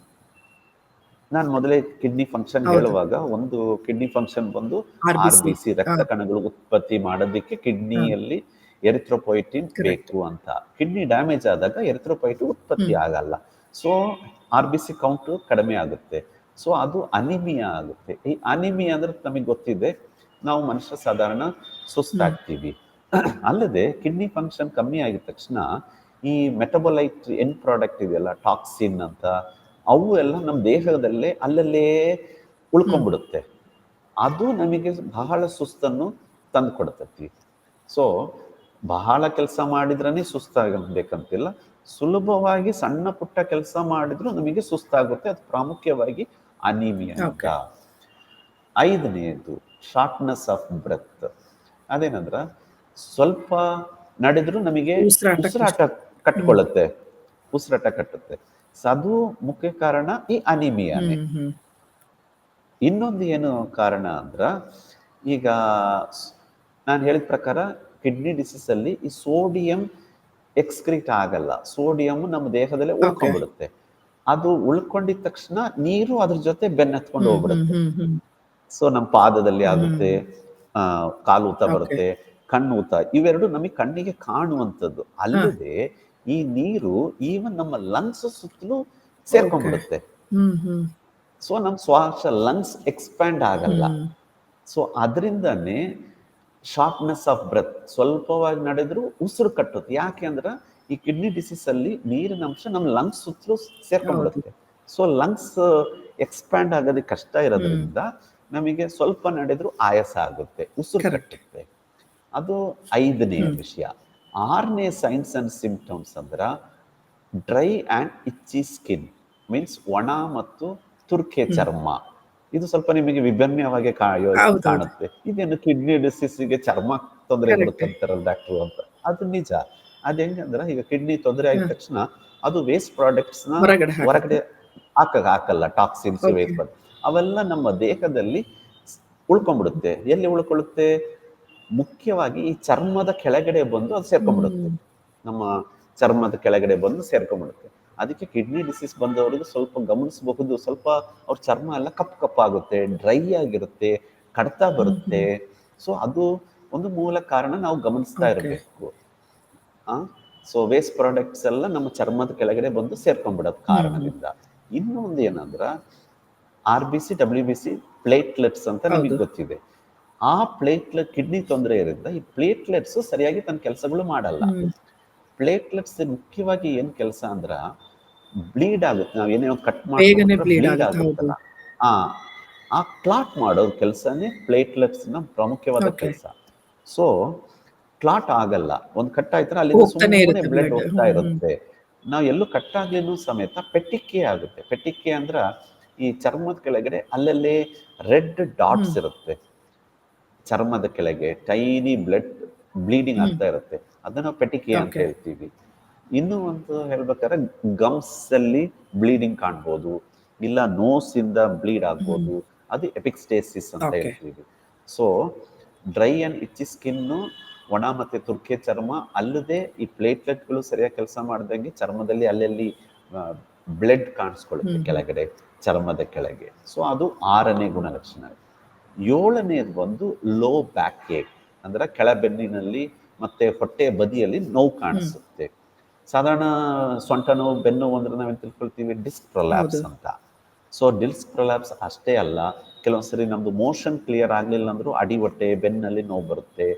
[SPEAKER 2] ನಾನು ಮೊದಲೇ ಕಿಡ್ನಿ ಫಂಕ್ಷನ್
[SPEAKER 1] ಹೌದು.
[SPEAKER 2] ಹೇಳುವಾಗ, ಒಂದು ಕಿಡ್ನಿ ಫಂಕ್ಷನ್ ಬಂದು
[SPEAKER 1] RBC.
[SPEAKER 2] RBC ರಕ್ತ ಕಣಗಳು ಉತ್ಪತ್ತಿ ಮಾಡೋದಕ್ಕೆ ಕಿಡ್ನಿಯಲ್ಲಿ ಎರಿಥ್ರೋಪೊಯಿಟಿನ್
[SPEAKER 1] ಕರೆಕ್ಟ್.
[SPEAKER 2] ಬೇಕು ಅಂತ. ಕಿಡ್ನಿ ಡ್ಯಾಮೇಜ್ ಆದಾಗ ಎರಿಥ್ರೋಪೊಯಿಟಿನ್ ಉತ್ಪತ್ತಿ ಆಗಲ್ಲ. ಸೊ RBC ಕೌಂಟ್ ಕಡಿಮೆ ಆಗುತ್ತೆ. ಸೊ ಅದು ಅನಿಮಿಯಾ ಆಗುತ್ತೆ. ಈ ಅನಿಮಿಯಾ ಅಂದ್ರೆ ನಮಗೆ ಗೊತ್ತಿದೆ, ನಾವು ಮನುಷ್ಯ ಸಾಧಾರಣ ಸುಸ್ತಾಗ್ತೀವಿ. ಅಲ್ಲದೆ ಕಿಡ್ನಿ ಫಂಕ್ಷನ್ ಕಮ್ಮಿ ಆಗಿದ ತಕ್ಷಣ ಈ ಮೆಟಬೊಲೈಟ್ ಎಂಡ್ ಪ್ರಾಡಕ್ಟ್ ಇದೆಯಲ್ಲ, ಟಾಕ್ಸಿನ್ ಅಂತ, ಅವು ಎಲ್ಲ ನಮ್ಮ ದೇಹದಲ್ಲೇ ಅಲ್ಲಲ್ಲೇ ಉಳ್ಕೊಂಡ್ಬಿಡುತ್ತೆ. ಅದು ನಮಗೆ ಬಹಳ ಸುಸ್ತನ್ನು ತಂದು ಕೊಡ್ತೈತಿ. ಸೊ ಬಹಳ ಕೆಲಸ ಮಾಡಿದ್ರೇ ಸುಸ್ತಾಗಬೇಕಂತಿಲ್ಲ, ಸುಲಭವಾಗಿ ಸಣ್ಣ ಪುಟ್ಟ ಕೆಲಸ ಮಾಡಿದ್ರು ನಮಗೆ ಸುಸ್ತಾಗುತ್ತೆ. ಅದು ಪ್ರಾಮುಖ್ಯವಾಗಿ ಅನಿಮಿಯಾ ಅಂತ. 5ನೇದು ಶಾರ್ಟ್ನೆಸ್ ಆಫ್ ಬ್ರೆತ್. ಅದೇನಂದ್ರ ಸ್ವಲ್ಪ ನಡೆದ್ರು ನಮಗೆ ಉಸಿರಾಟ ಕಟ್ಕೊಳ್ಳುತ್ತೆ, ಉಸಿರಾಟ ಕಟ್ಟುತ್ತೆ. ಅದು ಮುಖ್ಯ ಕಾರಣ ಈ ಅನಿಮಿಯಾನೇ. ಇನ್ನೊಂದು ಏನು ಕಾರಣ ಅಂದ್ರ, ಈಗ ನಾನು ಹೇಳಿದ ಪ್ರಕಾರ ಕಿಡ್ನಿ ಡಿಸೀಸ್ ಅಲ್ಲಿ ಈ ಸೋಡಿಯಂ ಎಕ್ಸ್ಕ್ರೀಟ್ ಆಗಲ್ಲ. ಸೋಡಿಯಂ ನಮ್ಮ ದೇಹದಲ್ಲೇ ಉಳ್ಕೊಂಡ್ಬಿಡುತ್ತೆ. ಅದು ಉಳ್ಕೊಂಡಿದ ತಕ್ಷಣ ನೀರು ಅದ್ರ ಜೊತೆ ಬೆನ್ನತ್ಕೊಂಡು ಹೋಗ್ಬಿಡುತ್ತೆ. ಸೊ ನಮ್ಮ ಪಾದದಲ್ಲಿ ಆಗುತ್ತೆ, ಕಾಲು ಊತ ಬರುತ್ತೆ, ಕಣ್ಣು ಊತ, ಇವೆರಡು ನಮಗೆ ಕಣ್ಣಿಗೆ ಕಾಣುವಂಥದ್ದು. ಅಲ್ಲದೆ ಈ ನೀರು ಈವನ್ ನಮ್ಮ ಲಂಗ್ಸ್ ಸುತ್ತಲೂ ಸೇರ್ಕೊಂಡ್ಬಿಡುತ್ತೆ. ಸೊ ನಮ್ಮ ಶ್ವಾಸ ಲಂಗ್ಸ್ ಎಕ್ಸ್ಪ್ಯಾಂಡ್ ಆಗಲ್ಲ. ಸೊ ಅದರಿಂದನೇ ಶಾರ್ಟ್ನೆಸ್ ಆಫ್ ಬ್ರೆತ್, ಸ್ವಲ್ಪವಾಗಿ ನಡೆದ್ರು ಉಸಿರು ಕಟ್ಟುತ್ತೆ. ಯಾಕೆ ಅಂದ್ರೆ ಈ ಕಿಡ್ನಿ ಡಿಸೀಸ್ ಅಲ್ಲಿ ನೀರಿನ ಅಂಶ ನಮ್ಮ ಲಂಗ್ಸ್ ಸುತ್ತಲೂ ಸೇರ್ಕೊಂಡ್ಬಿಡುತ್ತೆ. ಸೊ ಲಂಗ್ಸ್ ಎಕ್ಸ್ಪ್ಯಾಂಡ್ ಆಗೋದಕ್ಕೆ ಕಷ್ಟ ಇರೋದ್ರಿಂದ ನಮಗೆ ಸ್ವಲ್ಪ ನಡೆದ್ರು ಆಯಾಸ ಆಗುತ್ತೆ, ಉಸಿರು ಕಟ್ಟುತ್ತೆ. ಅದು 5ನೇ ವಿಷಯ. 6ನೇ ಸೈನ್ಸ್ ಅಂಡ್ ಸಿಂಪ್ಟಮ್ಸ್ ಅಂದ್ರೆ ಡ್ರೈ ಆ್ಯಂಡ್ ಇಚ್ಚಿ ಸ್ಕಿನ್, ಮೀನ್ಸ್ ಒಣ ಮತ್ತು ತುರ್ಕೆ ಚರ್ಮ. ಇದು ಸ್ವಲ್ಪ ನಿಮಗೆ ವಿಭಿನ್ನವಾಗಿ ಕಾಣುತ್ತೆ. ಇದೇನು ಕಿಡ್ನಿ ಡಿಸೀಸ್ಗೆ ಚರ್ಮ ತೊಂದರೆ ಕೊಡುತ್ತಂತಾರಲ್ಲ ಡಾಕ್ಟ್ರು ಅಂತ. ಅದು ನಿಜ. ಅದು ಹೆಂಗಂದ್ರೆ, ಈಗ ಕಿಡ್ನಿ ತೊಂದರೆ ಆಗಿದ ತಕ್ಷಣ ಅದು ವೇಸ್ಟ್ ಪ್ರಾಡಕ್ಟ್ಸ್ನ ಹೊರಗಡೆ ಹಾಕಲ್ಲ. ಟಾಕ್ಸಿನ್ಸ್, ವೇಸ್ಟ್ ಪ್ರಾಡಕ್ಟ್ ಅವೆಲ್ಲ ನಮ್ಮ ದೇಹದಲ್ಲಿ ಉಳ್ಕೊಂಡ್ಬಿಡುತ್ತೆ. ಎಲ್ಲಿ ಉಳ್ಕೊಳ್ಳುತ್ತೆ? ಮುಖ್ಯವಾಗಿ ಈ ಚರ್ಮದ ಕೆಳಗಡೆ ಬಂದು ಅದು ಸೇರ್ಕೊಂಡ್ಬಿಡುತ್ತೆ. ನಮ್ಮ ಚರ್ಮದ ಕೆಳಗಡೆ ಬಂದು ಸೇರ್ಕೊಂಡ್ಬಿಡುತ್ತೆ. ಅದಕ್ಕೆ ಕಿಡ್ನಿ ಡಿಸೀಸ್ ಬಂದವರಿಗೆ ಸ್ವಲ್ಪ ಗಮನಿಸಬಹುದು, ಸ್ವಲ್ಪ ಅವ್ರ ಚರ್ಮ ಎಲ್ಲ ಕಪ್ಪಾಗುತ್ತೆ, ಡ್ರೈ ಆಗಿರುತ್ತೆ, ಕಡ್ತ ಬರುತ್ತೆ. ಸೊ ಅದು ಒಂದು ಮೂಲ ಕಾರಣ ನಾವು ಗಮನಿಸ್ತಾ ಇರಬೇಕು. ಸೊ ವೇಸ್ಟ್ ಪ್ರಾಡಕ್ಟ್ಸ್ ಎಲ್ಲ ನಮ್ಮ ಚರ್ಮದ ಕೆಳಗಡೆ ಬಂದು ಸೇರ್ಕೊಂಡ್ಬಿಡೋದು ಕಾರಣದಿಂದ. ಇನ್ನೊಂದು ಏನಂದ್ರ RBC, WBC ಪ್ಲೇಟ್ಲೆಟ್ಸ್ ಅಂತ ನಿಮಗೆ ಗೊತ್ತಿದೆ. ಆ ಪ್ಲೇಟ್ಲೆಟ್ ಕಿಡ್ನಿ ತೊಂದರೆ ಇರುತ್ತೆ, ಈ ಪ್ಲೇಟ್ಲೆಟ್ಸ್ ಸರಿಯಾಗಿ ತನ್ನ ಕೆಲಸಗಳು ಮಾಡಲ್ಲ. ಪ್ಲೇಟ್ಲೆಟ್ಸ್ ಮುಖ್ಯವಾಗಿ ಏನ್ ಕೆಲಸ ಅಂದ್ರ ಬ್ಲೀಡ್ ಆಗುತ್ತೆ. ನಾವು ಏನೇನೋ ಕಟ್ ಮಾಡಿ ಬ್ಲೀಡ್ ಆಗುತ್ತಲ್ಲ, ಆ ಕ್ಲಾಟ್ ಮಾಡೋ ಕೆಲಸನೇ ಪ್ಲೇಟ್ಲೆಟ್ಸ್ ನ ಪ್ರಾಮುಖ್ಯವಾದ ಕೆಲಸ. ಸೊ ಕ್ಲಾಟ್ ಆಗಲ್ಲ. ಒಂದು ಕಟ್ ಆಯ್ತಾರೆ ಅಲ್ಲಿಂದ ಸುಮ್ಮನೆ ಬ್ಲಡ್ ಹೋಗ್ತಾ ಇರುತ್ತೆ. ನಾವು ಎಲ್ಲೂ ಕಟ್ ಆಗ್ಲಿನೂ ಸಮೇತ ಪೆಟ್ಟಿಗೆ ಆಗುತ್ತೆ. ಪೆಟ್ಟಿಗೆ ಅಂದ್ರ ಈ ಚರ್ಮದ ಕೆಳಗಡೆ ಅಲ್ಲಲ್ಲೇ ರೆಡ್ ಡಾಟ್ಸ್ ಇರುತ್ತೆ. ಚರ್ಮದ ಕೆಳಗೆ ಟೈನಿ ಬ್ಲೀಡಿಂಗ್ ಆಗ್ತಾ ಇರುತ್ತೆ. ಅದನ್ನ ಪೆಟ್ಟಿಗೆ ಅಂತ ಹೇಳ್ತೀವಿ. ಇನ್ನೂ ಒಂದು ಹೇಳ್ಬೇಕಾದ್ರೆ ಗಮ್ಸ್ ಅಲ್ಲಿ ಬ್ಲೀಡಿಂಗ್ ಕಾಣ್ಬೋದು, ಇಲ್ಲ ನೋಸ್ ಇಂದ ಬ್ಲೀಡ್ ಆಗ್ಬೋದು. ಅದು ಎಪಿಕ್ಸ್ಟೇಸಿಸ್ ಅಂತ ಹೇಳ್ತೀವಿ. ಸೊ ಡ್ರೈ ಅಂಡ್ ಇಚ್ಚಿ ಸ್ಕಿನ್ನು, ಒಣ ಮತ್ತೆ ತುರ್ಕೆ ಚರ್ಮ, ಅಲ್ಲದೆ ಈ ಪ್ಲೇಟ್ಲೆಟ್ಗಳು ಸರಿಯಾಗಿ ಕೆಲಸ ಮಾಡ್ದಂಗೆ ಚರ್ಮದಲ್ಲಿ ಅಲ್ಲಲ್ಲಿ ಬ್ಲಡ್ ಕಾಣಿಸ್ಕೊಳ್ಳುತ್ತೆ ಕೆಳಗಡೆ, ಚರ್ಮದ ಕೆಳಗೆ. ಸೊ ಅದು 6ನೇ ಗುಣಲಕ್ಷಣ. 7ನೇದು ಬಂದು ಲೋ ಬ್ಯಾಕ್ ಏಕ್, ಅಂದ್ರೆ ಕೆಳಬೆನ್ನಿನಲ್ಲಿ ಮತ್ತೆ ಹೊಟ್ಟೆ ಬದಿಯಲ್ಲಿ ನೋವು ಕಾಣಿಸುತ್ತೆ. ಸಾಧಾರಣ ಸೊಂಟ ನೋವು, ಬೆನ್ನು ನೋವು ಅಂದ್ರೆ ನಾವೇನು ತಿಳ್ಕೊಳ್ತೀವಿ ಡಿಸ್ಕ್ ಪ್ರೊಲ್ಯಾಪ್ಸ್ ಅಂತ. ಸೊ ಡಿಸ್ಕ್ ಪ್ರೊಲ್ಯಾಪ್ಸ್ ಅಷ್ಟೇ ಅಲ್ಲ, ಕೆಲವೊಂದ್ಸರಿ ನಮ್ದು ಮೋಷನ್ ಕ್ಲಿಯರ್ ಆಗಲಿಲ್ಲ ಅಂದ್ರೂ ಅಡಿ ಹೊಟ್ಟೆ ಬೆನ್ನಲ್ಲಿ ನೋವು ಬರುತ್ತೆ,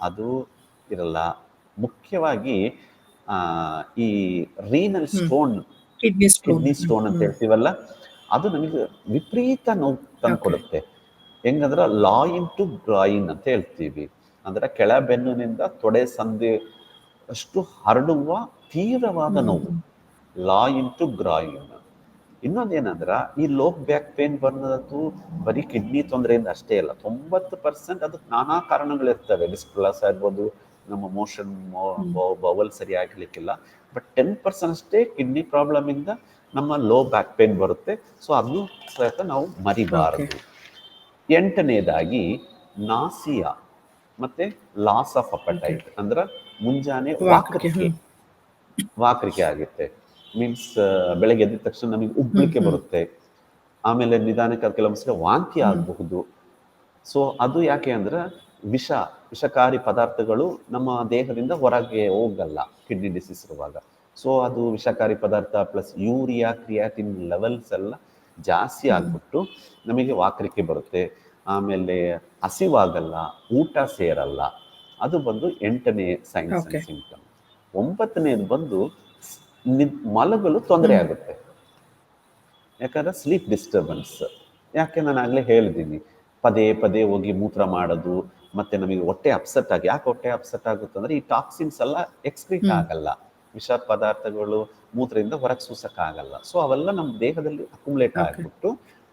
[SPEAKER 2] ಅದು ಇರಲ್ಲ. ಮುಖ್ಯವಾಗಿ ಈ ರೀನಲ್ ಸ್ಟೋನ್, ಕಿಡ್ನಿ ಸ್ಟೋನ್ ಅಂತ ಹೇಳ್ತೀವಲ್ಲ, ಅದು ನಮಗೆ ವಿಪರೀತ ನೋವು ತಂದು ಕೊಡುತ್ತೆ. ಹೆಂಗಂದ್ರೆ ಲಾಯಿನ್ ಟು ಗ್ರಾಯಿನ್ ಅಂತ ಹೇಳ್ತೀವಿ. ಅಂದ್ರೆ ಕೆಳ ಬೆನ್ನಿನಿಂದ ತೊಡೆ ಸಂಧಿ ಅಷ್ಟು ಹರಡುವ ತೀವ್ರವಾದ ನೋವು, ಲಾಯಿನ್ ಟು ಗ್ರಾಯಿನ್. ಇನ್ನೊಂದೇನಂದ್ರ ಈ ಲೋ ಬ್ಯಾಕ್ ಪೇನ್ ಬರೋದು ಬರೀ ಕಿಡ್ನಿ ತೊಂದರೆಯಿಂದ ಅಷ್ಟೇ ಅಲ್ಲ, 90% ಅದಕ್ಕೆ ನಾನಾ ಕಾರಣಗಳಿರ್ತವೆ. ಡಿಸ್ಪ್ಲಾಸ್ ಆಗ್ಬೋದು, ನಮ್ಮ ಮೋಷನ್ ಬವಲ್ ಸರಿ ಆಗ್ಲಿಕ್ಕಿಲ್ಲ. ಬಟ್ 10% ಅಷ್ಟೇ ಕಿಡ್ನಿ ಪ್ರಾಬ್ಲಮ್ ಇಂದ ನಮ್ಮ ಲೋ ಬ್ಯಾಕ್ ಪೇನ್ ಬರುತ್ತೆ. ಸೊ ಅದನ್ನು ಸಹಿತ ನಾವು ಮರಿಬಾರದು. 8ನೇದಾಗಿ ನಾಸಿಯಾ ಮತ್ತೆ ಲಾಸ್ ಆಫ್ ಅಪಟೈಟ್, ಅಂದ್ರೆ ಮುಂಜಾನೆ ವಾಕರಿಕೆ ಆಗುತ್ತೆ. ಮೀನ್ಸ್ ಬೆಳಗ್ಗೆ ಎದ್ದ ತಕ್ಷಣ ನಮಗೆ ಉಬ್ಬಳಿಕೆ ಬರುತ್ತೆ. ಆಮೇಲೆ ನಿಧಾನಕ್ಕೆ ಕೆಲವೊಂದ್ಸಲ ವಾಂತಿ ಆಗಬಹುದು. ಸೊ ಅದು ಯಾಕೆ ಅಂದ್ರೆ ವಿಷಕಾರಿ ಪದಾರ್ಥಗಳು ನಮ್ಮ ದೇಹದಿಂದ ಹೊರಗೆ ಹೋಗಲ್ಲ ಕಿಡ್ನಿ ಡಿಸೀಸ್ ಇರುವಾಗ. ಸೊ ಅದು ವಿಷಕಾರಿ ಪದಾರ್ಥ ಪ್ಲಸ್ ಯೂರಿಯಾ ಕ್ರಿಯಾಟಿನ್ ಲೆವೆಲ್ಸ್ ಎಲ್ಲ ಜಾಸ್ತಿ ಆಗ್ಬಿಟ್ಟು ನಮಗೆ ವಾಕರಿಕೆ ಬರುತ್ತೆ. ಆಮೇಲೆ ಹಸಿವಾಗಲ್ಲ, ಊಟ ಸೇರಲ್ಲ. ಅದು ಬಂದು 8ನೇ ಸೈನ್ಸ್ ಅಂಡ್ ಸಿಂಪ್ಟಮ್. 9ನೇದು ಬಂದು ಮಲಗಲು ತೊಂದರೆ ಆಗುತ್ತೆ. ಯಾಕಂದ್ರೆ ಸ್ಲೀಪ್ ಡಿಸ್ಟರ್ಬೆನ್ಸ್. ಯಾಕೆ ನಾನು ಆಗಲೇ ಹೇಳಿದ್ದೀನಿ, ಪದೇ ಪದೇ ಹೋಗಿ ಮೂತ್ರ ಮಾಡೋದು, ಮತ್ತೆ ನಮಗೆ ಹೊಟ್ಟೆ ಅಪ್ಸೆಟ್ ಆಗಿ. ಯಾಕೆ ಹೊಟ್ಟೆ ಅಪ್ಸೆಟ್ ಆಗುತ್ತೆ ಅಂದ್ರೆ ಈ ಟಾಕ್ಸಿನ್ಸ್ ಎಲ್ಲ ಎಕ್ಸ್ಕ್ರೀಟ್ ಆಗಲ್ಲ, ವಿಷ ಪದಾರ್ಥಗಳು ಮೂತ್ರದಿಂದ ಹೊರಗೆ ಸೂಸಕ್ಕಾಗಲ್ಲ. ಸೊ ಅವೆಲ್ಲ ನಮ್ಮ ದೇಹದಲ್ಲಿ ಅಕ್ಯುಮುಲೇಟ್ ಆಗಿಬಿಟ್ಟು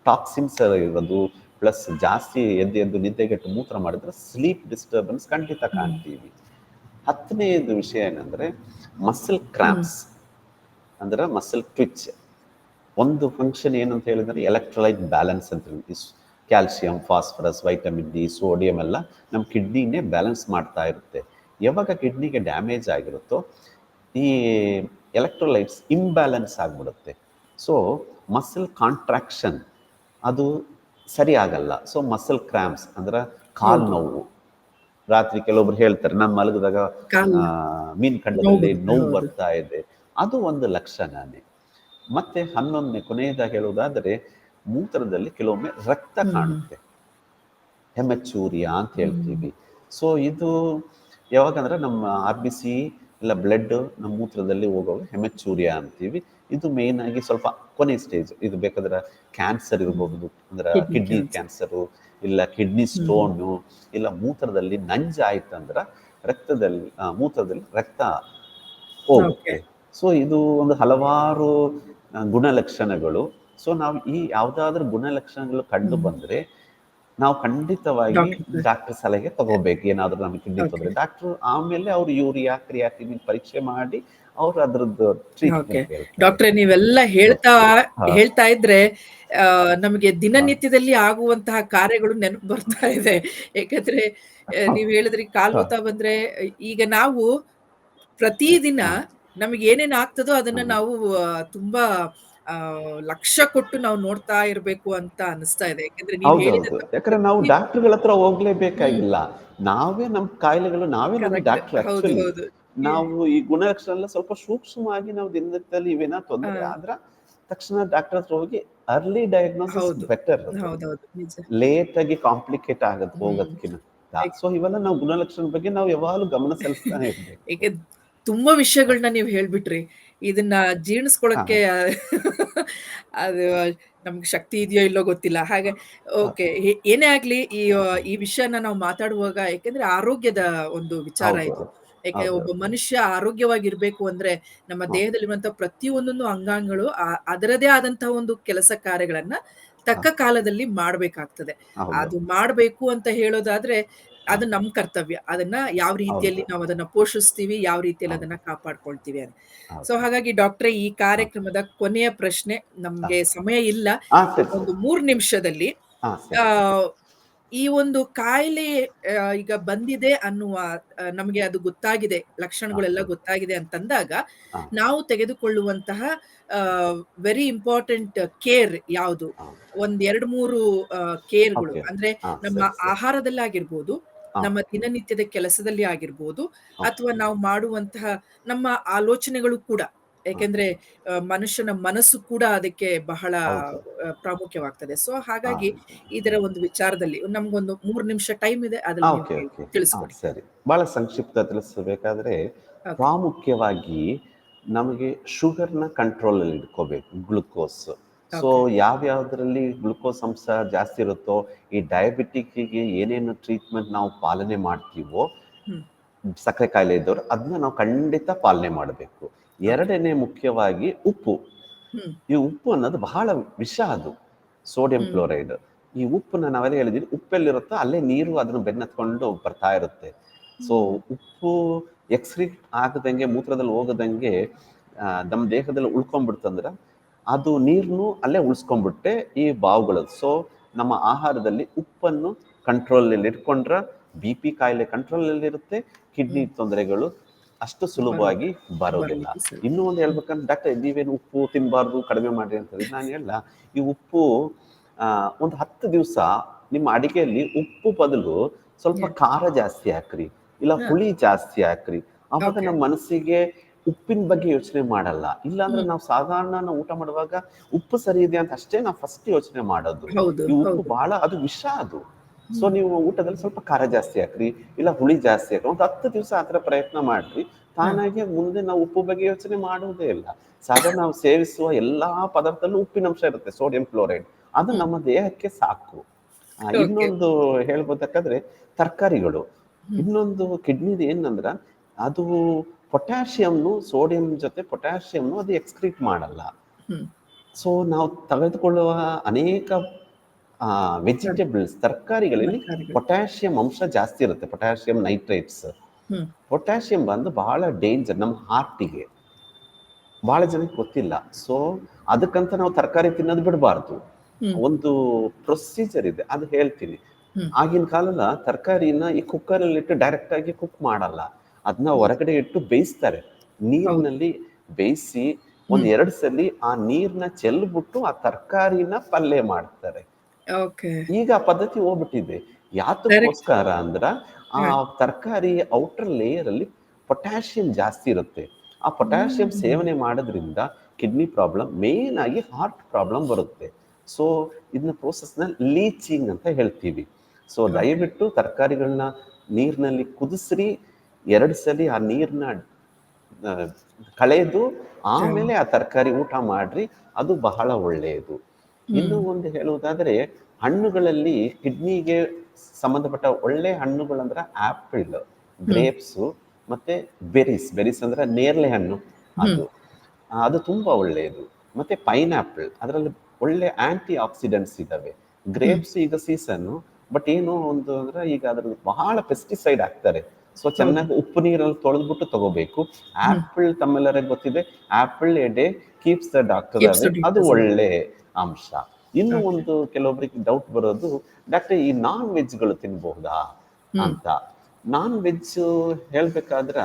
[SPEAKER 2] ಟಾಕ್ಸಿನ್ಸ್ ಇರೋದು ಪ್ಲಸ್ ಜಾಸ್ತಿ ಎದ್ದು ನಿದ್ದೆಗೆಟ್ಟು ಮೂತ್ರ ಮಾಡಿದ್ರೆ ಸ್ಲೀಪ್ ಡಿಸ್ಟರ್ಬೆನ್ಸ್ ಖಂಡಿತ ಕಾಣ್ತೀವಿ. 10ನೇದು ವಿಷಯ ಏನಂದ್ರೆ ಮಸಲ್ ಕ್ರಾಂಪ್ಸ್, ಅಂದ್ರೆ ಮಸಲ್ ಟ್ವಿಚ್. ಒಂದು ಫಂಕ್ಷನ್ ಏನಂತ ಹೇಳಿದ್ರೆ ಎಲೆಕ್ಟ್ರೋಲೈಟ್ ಬ್ಯಾಲೆನ್ಸ್ ಅಂತ ಹೇಳಿ, calcium, phosphorus, vitamin D, sodium ಎಲ್ಲ ನಮ್ಮ ಕಿಡ್ನಿನೇ ಬ್ಯಾಲೆನ್ಸ್ ಮಾಡ್ತಾ ಇರುತ್ತೆ. ಯಾವಾಗ ಕಿಡ್ನಿಗೆ ಡ್ಯಾಮೇಜ್ ಆಗಿರುತ್ತೋ ಈ ಎಲೆಕ್ಟ್ರೋಲೈಟ್ಸ್ ಇಂಬ್ಯಾಲೆನ್ಸ್ ಆಗಿಬಿಡುತ್ತೆ. ಸೊ ಮಸಲ್ ಕಾಂಟ್ರಾಕ್ಷನ್ ಅದು ಸರಿ ಆಗಲ್ಲ. ಸೊ ಮಸಲ್ ಕ್ರಾಂಪ್ಸ್ ಅಂದ್ರೆ ಕಾಲು ನೋವು. ರಾತ್ರಿ ಕೆಲವೊಬ್ರು ಹೇಳ್ತಾರೆ ನಾನು ಮಲಗಿದಾಗ ಮೀನ್ ಖಂಡದಲ್ಲಿ ನೋವು ಬರ್ತಾ ಇದೆ, ಅದು ಒಂದು ಲಕ್ಷಣನೇ. ಮತ್ತೆ 11ನೇ ಕೊನೆಯದಾಗಿ ಹೇಳುವುದಾದರೆ ಮೂತ್ರದಲ್ಲಿ ಕೆಲವೊಮ್ಮೆ ರಕ್ತ ಕಾಣುತ್ತೆ, ಹೆಮಚೂರಿಯಾ ಅಂತ ಹೇಳ್ತೀವಿ. ಸೊ ಇದು ಯಾವಾಗಂದ್ರೆ ನಮ್ಮ RBC ಇಲ್ಲ ಬ್ಲಡ್ ನಮ್ಮ ಮೂತ್ರದಲ್ಲಿ ಹೋಗುವಾಗ ಹೆಮಚೂರಿಯಾ ಅಂತೀವಿ. ಇದು ಮೇನ್ ಆಗಿ ಸ್ವಲ್ಪ ಕೊನೆ ಸ್ಟೇಜ್. ಇದು ಬೇಕಾದ್ರೆ ಕ್ಯಾನ್ಸರ್ ಇರಬಹುದು, ಅಂದ್ರೆ ಕಿಡ್ನಿ ಕ್ಯಾನ್ಸರು ಇಲ್ಲ ಕಿಡ್ನಿ ಸ್ಟೋನು ಇಲ್ಲ ಮೂತ್ರದಲ್ಲಿ ನಂಜಾಯ್ತಂದ್ರೆ ಮೂತ್ರದಲ್ಲಿ ರಕ್ತ ಹೋಗುತ್ತೆ. ಸೊ ಇದು ಒಂದು ಹಲವಾರು ಗುಣಲಕ್ಷಣಗಳು. ಸೊ ನಾವು ಈ ಯಾವ್ದಾದ್ರು ಗುಣಲಕ್ಷಣಗಳು ಕಂಡು ಬಂದ್ರೆ ನಾವು ಖಂಡಿತವಾಗಿ ಡಾಕ್ಟರ್ ಸಲಹೆ ತಗೋಬೇಕು. ಏನಾದ್ರೂ ನಮಗೆ ಕಿಡ್ನಿ ತೊಂದರೆ, ಡಾಕ್ಟರ್ ಆಮೇಲೆ ಅವ್ರು ಯೂರಿಯಾ ಕ್ರಿಯಾಟಿನ್ ಪರೀಕ್ಷೆ ಮಾಡಿ ಅವ್ರು ಅದ್ರದ್ದು ಟ್ರೀಟ್ಮೆಂಟ್.
[SPEAKER 1] ಡಾಕ್ಟ್ರೆ, ನೀವೆಲ್ಲ ಹೇಳ್ತಾ ಇದ್ರೆ ನಮಗೆ ದಿನನಿತ್ಯದಲ್ಲಿ ಆಗುವಂತಹ ಕಾರ್ಯಗಳು ನೆನಪು ಬರ್ತಾ ಇದೆ. ಯಾಕಂದ್ರೆ ನೀವ್ ಹೇಳಿದ್ರಿ ಕಾಲ್ ನೋತಾ ಬಂದ್ರೆ, ಈಗ ನಾವು ಪ್ರತಿದಿನ ನಮಗೆ ಏನೇನ್ ಆಗ್ತದೋ ಅದನ್ನ ನಾವು ತುಂಬಾ ಲಕ್ಷ್ಯ ಕೊಟ್ಟು ನಾವು ನೋಡ್ತಾ ಇರ್ಬೇಕು ಅಂತ ಅನಿಸ್ತಾ ಇದೆ.
[SPEAKER 2] ಯಾಕಂದ್ರೆ ನಾವು ಡಾಕ್ಟರ್ಗಳ ಹತ್ರ ಹೋಗ್ಲೇಬೇಕಾಗಿಲ್ಲ, ನಾವೇ ನಮ್ಮ ಕಾಯಿಲೆಗಳು ನಾವೇ ನಮ್ಮ ಡಾಕ್ಟರ್. ಆಕ್ಚುಲಿ ನಾವು ಈ ಗುಣಲಕ್ಷಣ ಎಲ್ಲ ಸ್ವಲ್ಪ ಸೂಕ್ಷ್ಮವಾಗಿ ನಾವು ದಿನದಲ್ಲಿ ಇವೇನಾ ತೊಂದರೆ ಆದ್ರ ತಕ್ಷಣ ಡಾಕ್ಟರ್ ಹತ್ರ ಹೋಗಿ ಅರ್ಲಿ ಡಯಾಗ್ನೋಸಿಸ್ ಬೆಟರ್. ಲೇಟ್ ಆಗಿ ಕಾಂಪ್ಲಿಕೇಟ್ ಆಗತ್ತೆ ಹೋಗೋದಕ್ಕಿಂತ. ಸೊ ಇವೆಲ್ಲ ನಾವು ಗುಣಲಕ್ಷಣ ಬಗ್ಗೆ ನಾವು ಯಾವಾಗಲೂ ಗಮನ ಸಲ್ಲಿಸ್ತಾನೆ ಇರ್ಬೇಕು.
[SPEAKER 1] ತುಂಬಾ ವಿಷಯಗಳನ್ನ ನೀವು ಹೇಳ್ಬಿಟ್ರಿ. ಇದನ್ನ ಜೀರ್ಣಿಸ್ಕೊಳಕ್ಕೆ ಅದು ನಮ್ಗೆ ಶಕ್ತಿ ಇದೆಯೋ ಇಲ್ಲೋ ಗೊತ್ತಿಲ್ಲ. ಹಾಗೆ ಓಕೆ, ಏನೇ ಆಗ್ಲಿ ಈ ವಿಷಯನ ನಾವು ಮಾತಾಡುವಾಗ, ಯಾಕೆಂದ್ರೆ ಆರೋಗ್ಯದ ಒಂದು ವಿಚಾರ ಇದು. ಯಾಕೆ ಒಬ್ಬ ಮನುಷ್ಯ ಆರೋಗ್ಯವಾಗಿರ್ಬೇಕು ಅಂದ್ರೆ ನಮ್ಮ ದೇಹದಲ್ಲಿರುವಂತಹ ಪ್ರತಿಯೊಂದೊಂದು ಅಂಗಾಂಗಗಳು ಅದರದೇ ಆದಂತಹ ಒಂದು ಕೆಲಸ ಕಾರ್ಯಗಳನ್ನ ತಕ್ಕ ಕಾಲದಲ್ಲಿ ಮಾಡ್ಬೇಕಾಗ್ತದೆ. ಅದು ಮಾಡ್ಬೇಕು ಅಂತ ಹೇಳೋದಾದ್ರೆ ಅದು ನಮ್ ಕರ್ತವ್ಯ. ಅದನ್ನ ಯಾವ ರೀತಿಯಲ್ಲಿ ನಾವು ಅದನ್ನ ಪೋಷಿಸ್ತೀವಿ, ಯಾವ ರೀತಿಯಲ್ಲಿ ಅದನ್ನ ಕಾಪಾಡ್ಕೊಳ್ತೀವಿ ಅಂತ. ಸೊ ಹಾಗಾಗಿ ಡಾಕ್ಟ್ರೆ, ಈ ಕಾರ್ಯಕ್ರಮದ ಕೊನೆಯ ಪ್ರಶ್ನೆ, ನಮ್ಗೆ ಸಮಯ ಇಲ್ಲ, ಒಂದು 3 ನಿಮಿಷದಲ್ಲಿ ಈ ಒಂದು ಕಾಯಿಲೆ ಈಗ ಬಂದಿದೆ ಅನ್ನುವ ನಮಗೆ ಅದು ಗೊತ್ತಾಗಿದೆ, ಲಕ್ಷಣಗಳೆಲ್ಲ ಗೊತ್ತಾಗಿದೆ ಅಂತಂದಾಗ ನಾವು ತೆಗೆದುಕೊಳ್ಳುವಂತಹ ವೆರಿ ಇಂಪಾರ್ಟೆಂಟ್ ಕೇರ್ ಯಾವುದು? ಒಂದ್ 2-3 ಕೇರ್ಗಳು ಅಂದ್ರೆ ನಮ್ಮ ಆಹಾರದಲ್ಲಿ ಆಗಿರ್ಬೋದು, ನಮ್ಮ ದಿನನಿತ್ಯದ ಕೆಲಸದಲ್ಲಿ ಆಗಿರ್ಬೋದು, ಅಥವಾ ನಾವು ಮಾಡುವಂತಹ ನಮ್ಮ ಆಲೋಚನೆಗಳು ಕೂಡ. ಯಾಕೆಂದ್ರೆ ಮನುಷ್ಯನ ಮನಸ್ಸು ಕೂಡ ಅದಕ್ಕೆ ಬಹಳ ಪ್ರಾಮುಖ್ಯವಾಗ್ತದೆ. ಸೊ ಹಾಗಾಗಿ ಇದರ ಒಂದು ವಿಚಾರದಲ್ಲಿ ನಮ್ಗೊಂದು 3 ನಿಮಿಷ ಟೈಮ್ ಇದೆ, ಅದರಲ್ಲಿ ತಿಳಿಸ್ಕೊಡಿ.
[SPEAKER 2] ಸರಿ, ಬಹಳ ಸಂಕ್ಷಿಪ್ತ ತಿಳಿಸಬೇಕಾದ್ರೆ ಪ್ರಾಮುಖ್ಯವಾಗಿ ನಮಗೆ ಶುಗರ್ನ ಕಂಟ್ರೋಲ್ ಅಲ್ಲಿ ಇಟ್ಕೋಬೇಕು, ಗ್ಲುಕೋಸ್. ಸೊ ಯಾವ್ಯಾವ್ದ್ರಲ್ಲಿ ಗ್ಲುಕೋಸ್ ಅಂಶ ಜಾಸ್ತಿ ಇರುತ್ತೋ, ಈ ಡಯಾಬಿಟಿಕ್ಗೆ ಏನೇನು ಟ್ರೀಟ್ಮೆಂಟ್ ನಾವು ಪಾಲನೆ ಮಾಡ್ತೀವೋ, ಸಕ್ಕರೆ ಕಾಯಿಲೆ ಇದ್ದವ್ರು ಅದನ್ನ ನಾವು ಖಂಡಿತ ಪಾಲನೆ ಮಾಡಬೇಕು. 2ನೇ ಮುಖ್ಯವಾಗಿ ಉಪ್ಪು.
[SPEAKER 1] ಹ್ಮ್.
[SPEAKER 2] ಈ ಉಪ್ಪು ಅನ್ನೋದು ಬಹಳ ವಿಷ, ಅದು ಸೋಡಿಯಂ
[SPEAKER 1] ಹ್ಮ್.
[SPEAKER 2] ಕ್ಲೋರೈಡ್. ಈ ಉಪ್ಪನ್ನ ನಾವೆಲ್ಲ ಹೇಳಿದೀವಿ, ಉಪ್ಪೆಲ್ಲಿರುತ್ತೋ ಅಲ್ಲೇ ನೀರು ಅದನ್ನು ಬೆನ್ನತ್ಕೊಂಡು ಬರ್ತಾ ಇರುತ್ತೆ. ಸೊ
[SPEAKER 1] ಹ್ಮ್.
[SPEAKER 2] ಉಪ್ಪು ಎಕ್ಸ್ಕ್ರೀಟ್ ಆಗದಂಗೆ, ಮೂತ್ರದಲ್ಲಿ ಹೋಗದಂಗೆ ನಮ್ಮ ದೇಹದಲ್ಲಿ ಉಳ್ಕೊಂಡ್ಬಿಡ್ತಂದ್ರೆ ಅದು ನೀರನ್ನು ಅಲ್ಲೇ ಉಳಿಸ್ಕೊಂಡ್ಬಿಟ್ಟೆ ಈ ಬಾವುಗಳು. ಸೊ ನಮ್ಮ ಆಹಾರದಲ್ಲಿ ಉಪ್ಪನ್ನು ಕಂಟ್ರೋಲಲ್ಲಿ ಇಟ್ಕೊಂಡ್ರೆ ಬಿ ಪಿ ಕಾಯಿಲೆ ಕಂಟ್ರೋಲಲ್ಲಿರುತ್ತೆ, ಕಿಡ್ನಿ
[SPEAKER 1] ಹ್ಮ್.
[SPEAKER 2] ತೊಂದರೆಗಳು ಅಷ್ಟು
[SPEAKER 1] ಬರೋದು
[SPEAKER 2] ಸುಲಭವಾಗಿ ಬರೋದಿಲ್ಲ.
[SPEAKER 1] ಬರೋದು ಸರಿ.
[SPEAKER 2] ಇನ್ನೂ ಒಂದು ಹೇಳ್ಬೇಕಂದ್ರೆ, ಡಾಕ್ಟರ್ ನೀವೇನು ಉಪ್ಪು ತಿನ್ನಬಾರ್ದು, ಕಡಿಮೆ ಮಾಡಿರಿ ಅಂತಂದ್ರೆ ನಾನು ಹೇಳ, ಈ ಉಪ್ಪು ಒಂದು 10 ದಿವಸ ನಿಮ್ಮ ಅಡಿಗೆಯಲ್ಲಿ ಉಪ್ಪು ಬದಲು ಸ್ವಲ್ಪ
[SPEAKER 1] Yeah.
[SPEAKER 2] ಖಾರ ಜಾಸ್ತಿ ಹಾಕ್ರಿ, ಇಲ್ಲ
[SPEAKER 1] Yeah.
[SPEAKER 2] ಹುಳಿ ಜಾಸ್ತಿ ಹಾಕ್ರಿ. ಅವಾಗ
[SPEAKER 1] Okay.
[SPEAKER 2] ನಮ್ಮ ಮನಸ್ಸಿಗೆ ಉಪ್ಪಿನ ಬಗ್ಗೆ ಯೋಚನೆ ಮಾಡಲ್ಲ. ಇಲ್ಲಾಂದ್ರೆ
[SPEAKER 1] ಹ್ಮ್.
[SPEAKER 2] ನಾವು ಸಾಧಾರಣ ನಾವು ಊಟ ಮಾಡುವಾಗ ಉಪ್ಪು ಸರಿ ಇದೆ ಅಂತ ಅಷ್ಟೇ ನಾವು ಫಸ್ಟ್ ಯೋಚನೆ ಮಾಡೋದು.
[SPEAKER 1] ಹೌದು,
[SPEAKER 2] ಈ ಉಪ್ಪು
[SPEAKER 1] ಹೌದು.
[SPEAKER 2] ಬಹಳ ಅದು ವಿಷ ಅದು. ಸೊ
[SPEAKER 1] ಹ್ಮ್.
[SPEAKER 2] ನೀವು ಊಟದಲ್ಲಿ ಸ್ವಲ್ಪ ಖಾರ ಜಾಸ್ತಿ ಹಾಕ್ರಿ, ಇಲ್ಲ ಹುಳಿ ಜಾಸ್ತಿ ಹಾಕ್ರಿ. ಒಂದು 10 ದಿವಸ ಆ ಥರ ಪ್ರಯತ್ನ ಮಾಡ್ರಿ.
[SPEAKER 1] ಹ.
[SPEAKER 2] ತಾನಾಗೆ ಮುಂದೆ ನಾವು ಉಪ್ಪು ಬಗ್ಗೆ ಯೋಚನೆ ಮಾಡುವುದೇ ಇಲ್ಲ. ಸಾಧಾರಣ ನಾವು ಸೇವಿಸುವ ಎಲ್ಲಾ ಪದಾರ್ಥದಲ್ಲೂ ಉಪ್ಪಿನಂಶ ಇರುತ್ತೆ, ಸೋಡಿಯಂ ಕ್ಲೋರೈಡ್. ಅದು
[SPEAKER 1] ಹ್ಮ್.
[SPEAKER 2] ನಮ್ಮ ದೇಹಕ್ಕೆ ಸಾಕು.
[SPEAKER 1] ಓಕೆ.
[SPEAKER 2] ಇನ್ನೊಂದು ಹೇಳ್ಬೋದಕ್ಕಾದ್ರೆ ತರಕಾರಿಗಳು.
[SPEAKER 1] ಹ್ಮ್.
[SPEAKER 2] ಇನ್ನೊಂದು ಕಿಡ್ನಿದು ಏನಂದ್ರ, ಅದು ಪೊಟ್ಯಾಷಿಯಂನು, ಸೋಡಿಯಂ ಜೊತೆ ಪೊಟ್ಯಾಷಿಯಂನು ಅದು ಎಕ್ಸ್ಕ್ರೀಟ್ ಮಾಡಲ್ಲ.
[SPEAKER 1] ಹ್ಮ್.
[SPEAKER 2] ಸೊ ನಾವು ತೆಗೆದುಕೊಳ್ಳುವ ಅನೇಕ ವೆಜಿಟೇಬಲ್ಸ್, ತರಕಾರಿಗಳಲ್ಲಿ
[SPEAKER 1] ತರಕಾರಿಗಳು.
[SPEAKER 2] ಪೊಟ್ಯಾಷಿಯಂ ಅಂಶ ಜಾಸ್ತಿ ಇರುತ್ತೆ, ಪೊಟ್ಯಾಷಿಯಂ ನೈಟ್ರೇಟ್ಸ್.
[SPEAKER 1] ಹ್ಮ್.
[SPEAKER 2] ಪೊಟ್ಯಾಷಿಯಂ ಬಂದು ಬಹಳ ಡೇಂಜರ್ ನಮ್ಮ ಹಾರ್ಟಿಗೆ. ಬಹಳ ಜನಕ್ಕೆ ಗೊತ್ತಿಲ್ಲ. ಸೊ ಅದಕ್ಕಂತ ನಾವು ತರಕಾರಿ ತಿನ್ನೋದು ಬಿಡಬಾರ್ದು.
[SPEAKER 1] ಹ್ಮ್.
[SPEAKER 2] ಒಂದು ಪ್ರೊಸೀಜರ್ ಇದೆ, ಅದು ಹೇಳ್ತೀನಿ.
[SPEAKER 1] ಹ್ಮ್.
[SPEAKER 2] ಆಗಿನ ಕಾಲದ ತರಕಾರಿನ ಈ ಕುಕ್ಕರಲ್ಲಿ ಇಟ್ಟು ಡೈರೆಕ್ಟ್ ಆಗಿ ಕುಕ್ ಮಾಡಲ್ಲ, ಅದನ್ನ
[SPEAKER 1] ಹ್ಮ್.
[SPEAKER 2] ಹೊರಗಡೆ ಇಟ್ಟು ಬೇಯಿಸ್ತಾರೆ.
[SPEAKER 1] ಹೌದು.
[SPEAKER 2] ನೀರಿನಲ್ಲಿ ಬೇಯಿಸಿ ಒಂದ್
[SPEAKER 1] ಹ್ಮ್.
[SPEAKER 2] 2 ಸಲ ಆ ನೀರ್ನ ಚೆಲ್ಬಿಟ್ಟು ಆ ತರಕಾರಿನ ಪಲ್ಯ ಮಾಡ್ತಾರೆ.
[SPEAKER 1] ಓಕೆ.
[SPEAKER 2] ಈಗ ಆ ಪದ್ಧತಿ ಹೋಗ್ಬಿಟ್ಟಿದೆ.
[SPEAKER 1] ಡೈರೆಕ್ಟ್.
[SPEAKER 2] ಯಾತಕ್ಕೋಸ್ಕರ ಅಂದ್ರ, ಆ
[SPEAKER 1] ಹ.
[SPEAKER 2] ತರಕಾರಿ ಔಟರ್ ಲೇಯರ್ ಅಲ್ಲಿ ಪೊಟ್ಯಾಷಿಯಂ ಜಾಸ್ತಿ ಇರುತ್ತೆ. ಆ ಪೊಟ್ಯಾಷಿಯಂ
[SPEAKER 1] ಹ್ಮ್.
[SPEAKER 2] ಸೇವನೆ ಮಾಡೋದ್ರಿಂದ ಕಿಡ್ನಿ ಪ್ರಾಬ್ಲಮ್, ಮೇನ್ ಆಗಿ ಹಾರ್ಟ್ ಪ್ರಾಬ್ಲಮ್ ಬರುತ್ತೆ. ಸೊ ಇದನ್ನ ಪ್ರೋಸೆಸ್ನ ಲೀಚಿಂಗ್ ಅಂತ ಹೇಳ್ತೀವಿ. So
[SPEAKER 1] okay.
[SPEAKER 2] ದಯವಿಟ್ಟು ತರಕಾರಿಗಳನ್ನ ನೀರಿನಲ್ಲಿ ಕುದಿಸ್ರಿ, 2 ಸಲ ಆ ನೀರನ್ನ ಕಳೆದು ಆಮೇಲೆ ಆ ತರಕಾರಿ ಊಟ ಮಾಡ್ರಿ, ಅದು ಬಹಳ ಒಳ್ಳೆಯದು. ಇನ್ನು
[SPEAKER 1] ಹ್ಮ್.
[SPEAKER 2] ಒಂದು ಹೇಳುವುದಾದ್ರೆ, ಹಣ್ಣುಗಳಲ್ಲಿ ಕಿಡ್ನಿಗೆ ಸಂಬಂಧಪಟ್ಟ ಒಳ್ಳೆ ಹಣ್ಣುಗಳಂದ್ರೆ ಆಪಲ್,
[SPEAKER 1] ಹ್ಮ್.
[SPEAKER 2] ಗ್ರೇಪ್ಸು, ಮತ್ತೆ ಬೆರೀಸ್. ಬೆರೀಸ್ ಅಂದ್ರೆ ನೇರಳೆ ಹಣ್ಣು,
[SPEAKER 1] ಹ್ಮ್.
[SPEAKER 2] ಅದು ಅದು ತುಂಬಾ ಒಳ್ಳೆಯದು. ಮತ್ತೆ ಪೈನಾಪಲ್, ಅದರಲ್ಲಿ ಒಳ್ಳೆ ಆಂಟಿ ಆಕ್ಸಿಡೆಂಟ್ಸ್ ಇದ್ದಾವೆ.
[SPEAKER 1] ಹ್ಮ್.
[SPEAKER 2] ಗ್ರೇಪ್ಸ್ ಈಗ ಸೀಸನ್ನು, ಬಟ್ ಏನು ಒಂದು ಅಂದ್ರೆ ಈಗ ಅದ್ರಲ್ಲಿ ಬಹಳ ಪೆಸ್ಟಿಸೈಡ್ ಹಾಕ್ತಾರೆ. ಸೊ
[SPEAKER 1] ಹೌದು.
[SPEAKER 2] ಚೆನ್ನಾಗಿ ಉಪ್ಪು ನೀರಲ್ಲಿ ತೊಳೆದ್ಬಿಟ್ಟು ತಗೋಬೇಕು.
[SPEAKER 1] ಹ್ಮ್.
[SPEAKER 2] ಆಪಲ್ ತಮ್ಮೆಲ್ಲರಿಗೆ ಗೊತ್ತಿದೆ, apple A day keeps the doctor
[SPEAKER 1] keeps
[SPEAKER 2] away,
[SPEAKER 1] the
[SPEAKER 2] ಅದು
[SPEAKER 1] ಡಾಕ್ಟರ್ಸ್ ಅವೇ.
[SPEAKER 2] ಒಳ್ಳೆ ಅಂಶ. ಇನ್ನು
[SPEAKER 1] ಓಕೆ.
[SPEAKER 2] ಒಂದು ಕೆಲವೊಬ್ಬರಿಗೆ ಡೌಟ್ ಬರೋದು, ಡಾಕ್ಟರ್ ಈ ನಾನ್ ವೆಜ್ಗಳು ತಿನ್ಬಹುದಾ
[SPEAKER 1] ಹ್ಮ್.
[SPEAKER 2] ಅಂತ. ನಾನ್ ವೆಜ್ ಹೇಳ್ಬೇಕಾದ್ರೆ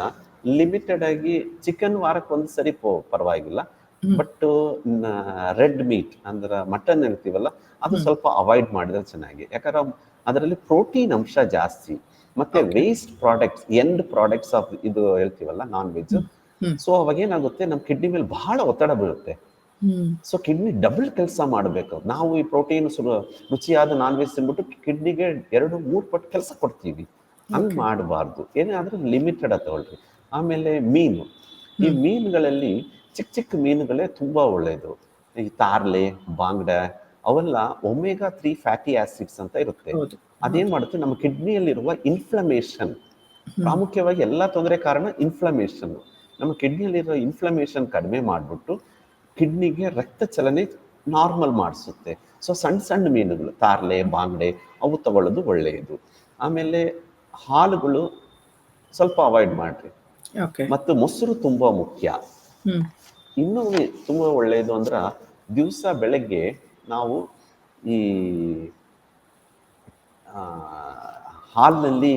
[SPEAKER 2] ಲಿಮಿಟೆಡ್ ಆಗಿ ಚಿಕನ್ ವಾರಕ್ಕೆ ಒಂದು ಸರಿ ಪರವಾಗಿಲ್ಲ.
[SPEAKER 1] ಹ್ಮ್.
[SPEAKER 2] ಬಟ್ ರೆಡ್ ಮೀಟ್ ಅಂದ್ರೆ ಮಟನ್ ಹೇಳ್ತೀವಲ್ಲ, ಅದು
[SPEAKER 1] ಹ್ಮ್.
[SPEAKER 2] ಸ್ವಲ್ಪ ಅವಾಯ್ಡ್ ಮಾಡಿದ್ರೆ ಚೆನ್ನಾಗಿ. ಯಾಕಂದ್ರೆ ಅದರಲ್ಲಿ ಪ್ರೋಟೀನ್ ಅಂಶ ಜಾಸ್ತಿ, ಮತ್ತೆ
[SPEAKER 1] okay.
[SPEAKER 2] Waste products, end products of ಇದು ಹೇಳ್ತೀವಲ್ಲ ನಾನ್ ವೆಜ್.
[SPEAKER 1] ಹ್ಮ್. ಹ್ಮ್.
[SPEAKER 2] ಸೊ ಅವಾಗ ಏನಾಗುತ್ತೆ, ನಮ್ಮ ಕಿಡ್ನಿ ಮೇಲೆ ಬಹಳ ಒತ್ತಡ ಬೀಳುತ್ತೆ.
[SPEAKER 1] ಹ್ಮ್.
[SPEAKER 2] ಸೊ ಕಿಡ್ನಿ ಡಬಲ್ ಕೆಲಸ ಮಾಡಬೇಕು. ನಾವು ಈ ಪ್ರೋಟೀನ್ ರುಚಿಯಾದ ನಾನ್ ವೆಜ್ ತಿನ್ಬಿಟ್ಟು ಕಿಡ್ನಿಗೆ 2-3 ಪಟ್ಟು ಕೆಲಸ ಕೊಡ್ತೀವಿ. ಹಂಗೆ
[SPEAKER 1] ಓಕೆ.
[SPEAKER 2] ಮಾಡಬಾರ್ದು. ಏನಾದರೂ ಲಿಮಿಟೆಡ್ ತಗೊಳ್ರಿ. ಆಮೇಲೆ ಮೀನು, ಈ
[SPEAKER 1] ಹ್ಮ್.
[SPEAKER 2] ಮೀನುಗಳಲ್ಲಿ ಚಿಕ್ಕ ಚಿಕ್ಕ ಮೀನುಗಳೇ ತುಂಬಾ ಒಳ್ಳೆಯದು. ಈ ತಾರ್ಲೆ, ಬಾಂಗ್ಡ, ಅವೆಲ್ಲ ಒಮೆಗಾ 3 ಫ್ಯಾಟಿ ಆಸಿಡ್ಸ್ ಅಂತ ಇರುತ್ತೆ.
[SPEAKER 1] ಹೌದು.
[SPEAKER 2] ಅದೇನ್
[SPEAKER 1] ಹೌದು.
[SPEAKER 2] ಮಾಡುತ್ತೆ, ನಮ್ಮ ಕಿಡ್ನಿಯಲ್ಲಿರುವ ಇನ್ಫ್ಲಮೇಷನ್,
[SPEAKER 1] ಹ್ಮ್.
[SPEAKER 2] ಪ್ರಾಮುಖ್ಯವಾಗಿ ಎಲ್ಲ ತೊಂದರೆ ಕಾರಣ ಇನ್ಫ್ಲಮೇಷನ್. ನಮ್ಮ ಕಿಡ್ನಿಯಲ್ಲಿರೋ ಇನ್ಫ್ಲಮೇಷನ್ ಕಡಿಮೆ ಮಾಡಿಬಿಟ್ಟು ಕಿಡ್ನಿಗೆ ರಕ್ತ ಚಲನೆ ನಾರ್ಮಲ್ ಮಾಡಿಸುತ್ತೆ. ಸೊ ಸಣ್ಣ ಸಣ್ಣ ಮೀನುಗಳು, ತಾರ್ಲೆ, ಬಾಂಗ್ಡೆ, ಅವು ತಗೊಳ್ಳೋದು ಒಳ್ಳೆಯದು. ಆಮೇಲೆ ಹಾಲುಗಳು ಸ್ವಲ್ಪ ಅವಾಯ್ಡ್ ಮಾಡ್ರಿ.
[SPEAKER 1] ಓಕೆ.
[SPEAKER 2] ಮತ್ತು ಮೊಸರು ತುಂಬಾ ಮುಖ್ಯ.
[SPEAKER 1] ಹ್ಮ್.
[SPEAKER 2] ಇನ್ನೂ ತುಂಬಾ ಒಳ್ಳೆಯದು ಅಂದ್ರೆ, ದಿವಸ ಬೆಳಗ್ಗೆ ನಾವು ಈ ಆ, ಹಾಲಿನಲ್ಲಿ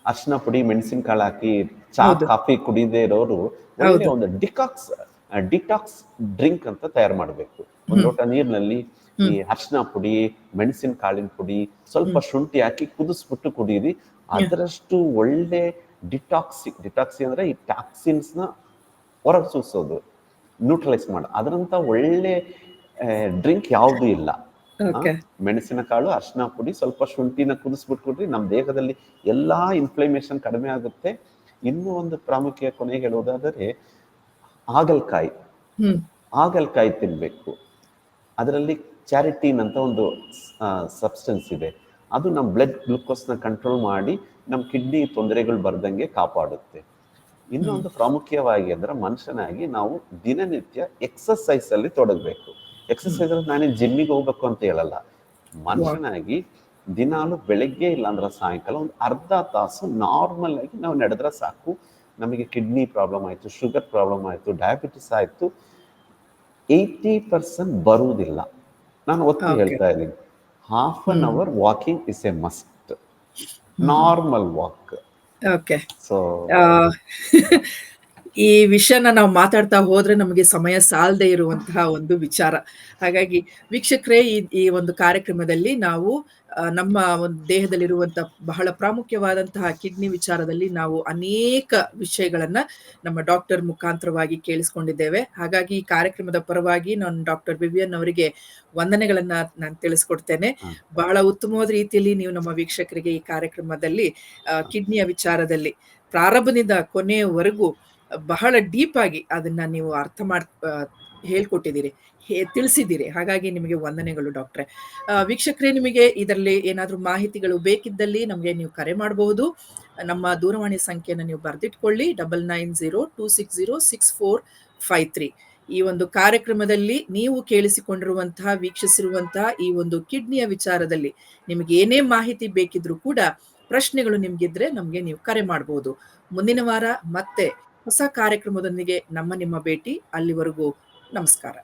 [SPEAKER 2] ಅರಿಶಿನ ಪುಡಿ, ಮೆಣಸಿನಕಾಳು ಹಾಕಿ ಚಾ
[SPEAKER 1] ಹೌದು.
[SPEAKER 2] ಕಾಫಿ ಕುಡಿದೇ ಇರೋರು ಒಳ್ಳೆ
[SPEAKER 1] ಹೌದು.
[SPEAKER 2] ಒಂದು ಡಿಟಾಕ್ಸ್ ಡ್ರಿಂಕ್ ಅಂತ ತಯಾರು ಮಾಡಬೇಕು. ಒಂದು
[SPEAKER 1] ಹ್ಮ್.
[SPEAKER 2] ಲೋಟ ನೀರಿನಲ್ಲಿ ಈ
[SPEAKER 1] ಹ್ಮ್.
[SPEAKER 2] ಅರಿಶಿನ ಪುಡಿ, ಮೆಣಸಿನಕಾಳಿನ ಪುಡಿ, ಸ್ವಲ್ಪ
[SPEAKER 1] ಹ್ಮ್.
[SPEAKER 2] ಶುಂಠಿ ಹಾಕಿ ಕುದಿಸ್ಬಿಟ್ಟು ಕುಡೀರಿ.
[SPEAKER 1] Yeah.
[SPEAKER 2] ಅದರಷ್ಟು ಒಳ್ಳೆ ಡಿಟಾಕ್ಸಿ ಅಂದ್ರೆ ಈ ಟಾಕ್ಸಿನ್ಸ್ನ ಹೊರಗೆ ಸೂಸೋದು, ನ್ಯೂಟ್ರಲೈಸ್ ಮಾಡೋದು, ಅದರಂತ ಒಳ್ಳೆ ಡ್ರಿಂಕ್ ಯಾವುದೂ ಇಲ್ಲ.
[SPEAKER 1] ಓಕೆ.
[SPEAKER 2] ಮೆಣಸಿನಕಾಳು, ಅರಿಶಿನ ಪುಡಿ, ಸ್ವಲ್ಪ ಶುಂಠಿನ ಕುದಿಸ್ಬಿಟ್ಟು ಕೊಡ್ರಿ, ನಮ್ಮ ದೇಹದಲ್ಲಿ ಎಲ್ಲಾ ಇನ್ಫ್ಲಮೇಷನ್ ಕಡಿಮೆ ಆಗುತ್ತೆ. ಇನ್ನೂ ಒಂದು ಪ್ರಾಮುಖ್ಯ ಕೊನೆಗೆ ಹೇಳುವುದಾದರೆ, ಹಾಗಲಕಾಯಿ.
[SPEAKER 1] ಹ್ಮ್.
[SPEAKER 2] ಹಾಗಲಕಾಯಿ ತಿನ್ಬೇಕು. ಅದರಲ್ಲಿ ಚಾರಿಟೀನ್ ಅಂತ ಒಂದು ಸಬ್ಸ್ಟೆನ್ಸ್ ಇದೆ. ಅದು ನಮ್ಮ ಬ್ಲಡ್ ಗ್ಲುಕೋಸ್ನ ಕಂಟ್ರೋಲ್ ಮಾಡಿ ನಮ್ಮ ಕಿಡ್ನಿ ತೊಂದರೆಗಳು ಬರ್ದಂಗೆ ಕಾಪಾಡುತ್ತೆ. ಇನ್ನೊಂದು ಪ್ರಾಮುಖ್ಯವಾಗಿ ಅಂದ್ರೆ ಮನುಷ್ಯನಾಗಿ ನಾವು ದಿನನಿತ್ಯ ಎಕ್ಸರ್ಸೈಸ್ ಅಲ್ಲಿ ತೊಡಗಬೇಕು. ಎಕ್ಸರ್ಸೈಸ್ ಅಂದ್ರೆ ನಾನೇ ಜಿಮ್ಮಿಗೆ ಹೋಗ್ಬೇಕು ಅಂತ ಹೇಳಲ್ಲ. ಮನುಷ್ಯನಾಗಿ ದಿನಾಲು ಬೆಳಗ್ಗೆ ಇಲ್ಲಾಂದ್ರೆ ಸಾಯಂಕಾಲ ಒಂದು ಅರ್ಧ ತಾಸು ನಾರ್ಮಲ್ ಆಗಿ ನಾವು ನಡೆದ್ರೆ ಸಾಕು. ನಮಗೆ ಕಿಡ್ನಿ ಪ್ರಾಬ್ಲಮ್ ಆಯ್ತು, ಶುಗರ್ ಪ್ರಾಬ್ಲಮ್ ಆಯ್ತು, ಡಯಾಬಿಟಿಸ್ ಆಯ್ತು, 80% ಬರುವುದಿಲ್ಲ. ನಾನು ಒತ್ತಿ ಹೇಳ್ತಾ ಇದ್ದೀನಿ, half an hour walking is A must. Normal walk.
[SPEAKER 1] Okay.
[SPEAKER 2] So
[SPEAKER 1] ಈ ವಿಷಯನ ನಾವು ಮಾತಾಡ್ತಾ ಹೋದ್ರೆ ನಮಗೆ ಸಮಯ ಸಾಲದೇ ಇರುವಂತಹ ಒಂದು ವಿಚಾರ. ಹಾಗಾಗಿ ವೀಕ್ಷಕರೇ, ಈ ಒಂದು ಕಾರ್ಯಕ್ರಮದಲ್ಲಿ ನಾವು ನಮ್ಮ ಒಂದು ದೇಹದಲ್ಲಿರುವಂತ ಬಹಳ ಪ್ರಾಮುಖ್ಯವಾದಂತಹ ಕಿಡ್ನಿ ವಿಚಾರದಲ್ಲಿ ನಾವು ಅನೇಕ ವಿಷಯಗಳನ್ನ ನಮ್ಮ ಡಾಕ್ಟರ್ ಮುಖಾಂತರವಾಗಿ ಕೇಳಿಸ್ಕೊಂಡಿದ್ದೇವೆ. ಹಾಗಾಗಿ ಈ ಕಾರ್ಯಕ್ರಮದ ಪರವಾಗಿ ನಾನು ಡಾಕ್ಟರ್ ವಿವಿಯನ್ ಅವರಿಗೆ ವಂದನೆಗಳನ್ನ ನಾನು ತಿಳಿಸ್ಕೊಡ್ತೇನೆ. ಬಹಳ ಉತ್ತಮವಾದ ರೀತಿಯಲ್ಲಿ ನೀವು ನಮ್ಮ ವೀಕ್ಷಕರಿಗೆ ಈ ಕಾರ್ಯಕ್ರಮದಲ್ಲಿ ಕಿಡ್ನಿಯ ವಿಚಾರದಲ್ಲಿ ಪ್ರಾರಂಭದಿಂದ ಕೊನೆಯವರೆಗೂ ಬಹಳ ಡೀಪ್ ಆಗಿ ಅದನ್ನ ನೀವು ಹೇಳ್ಕೊಟ್ಟಿದ್ದೀರಿ, ತಿಳಿಸಿದ್ದೀರಿ. ಹಾಗಾಗಿ ನಿಮಗೆ ವಂದನೆಗಳು ಡಾಕ್ಟ್ರೆ. ವೀಕ್ಷಕರೇ, ನಿಮಗೆ ಇದರಲ್ಲಿ ಏನಾದ್ರೂ ಮಾಹಿತಿಗಳು ಬೇಕಿದ್ದಲ್ಲಿ ನಮಗೆ ನೀವು ಕರೆ ಮಾಡಬಹುದು. ನಮ್ಮ ದೂರವಾಣಿ ಸಂಖ್ಯೆಯನ್ನು ನೀವು ಬರೆದಿಟ್ಕೊಳ್ಳಿ, 9902606453. ಈ ಒಂದು ಕಾರ್ಯಕ್ರಮದಲ್ಲಿ ನೀವು ಕೇಳಿಸಿಕೊಂಡಿರುವಂತಹ, ವೀಕ್ಷಿಸಿರುವಂತಹ ಈ ಒಂದು ಕಿಡ್ನಿಯ ವಿಚಾರದಲ್ಲಿ ನಿಮಗೆ ಏನೇ ಮಾಹಿತಿ ಬೇಕಿದ್ರೂ ಕೂಡ, ಪ್ರಶ್ನೆಗಳು ನಿಮ್ಗಿದ್ರೆ ನಮ್ಗೆ ನೀವು ಕರೆ ಮಾಡಬಹುದು. ಮುಂದಿನ ವಾರ ಮತ್ತೆ ಹೊಸ ಕಾರ್ಯಕ್ರಮದೊಂದಿಗೆ ನಿಮ್ಮ ಭೇಟಿ. ಅಲ್ಲಿವರೆಗೂ ನಮಸ್ಕಾರ.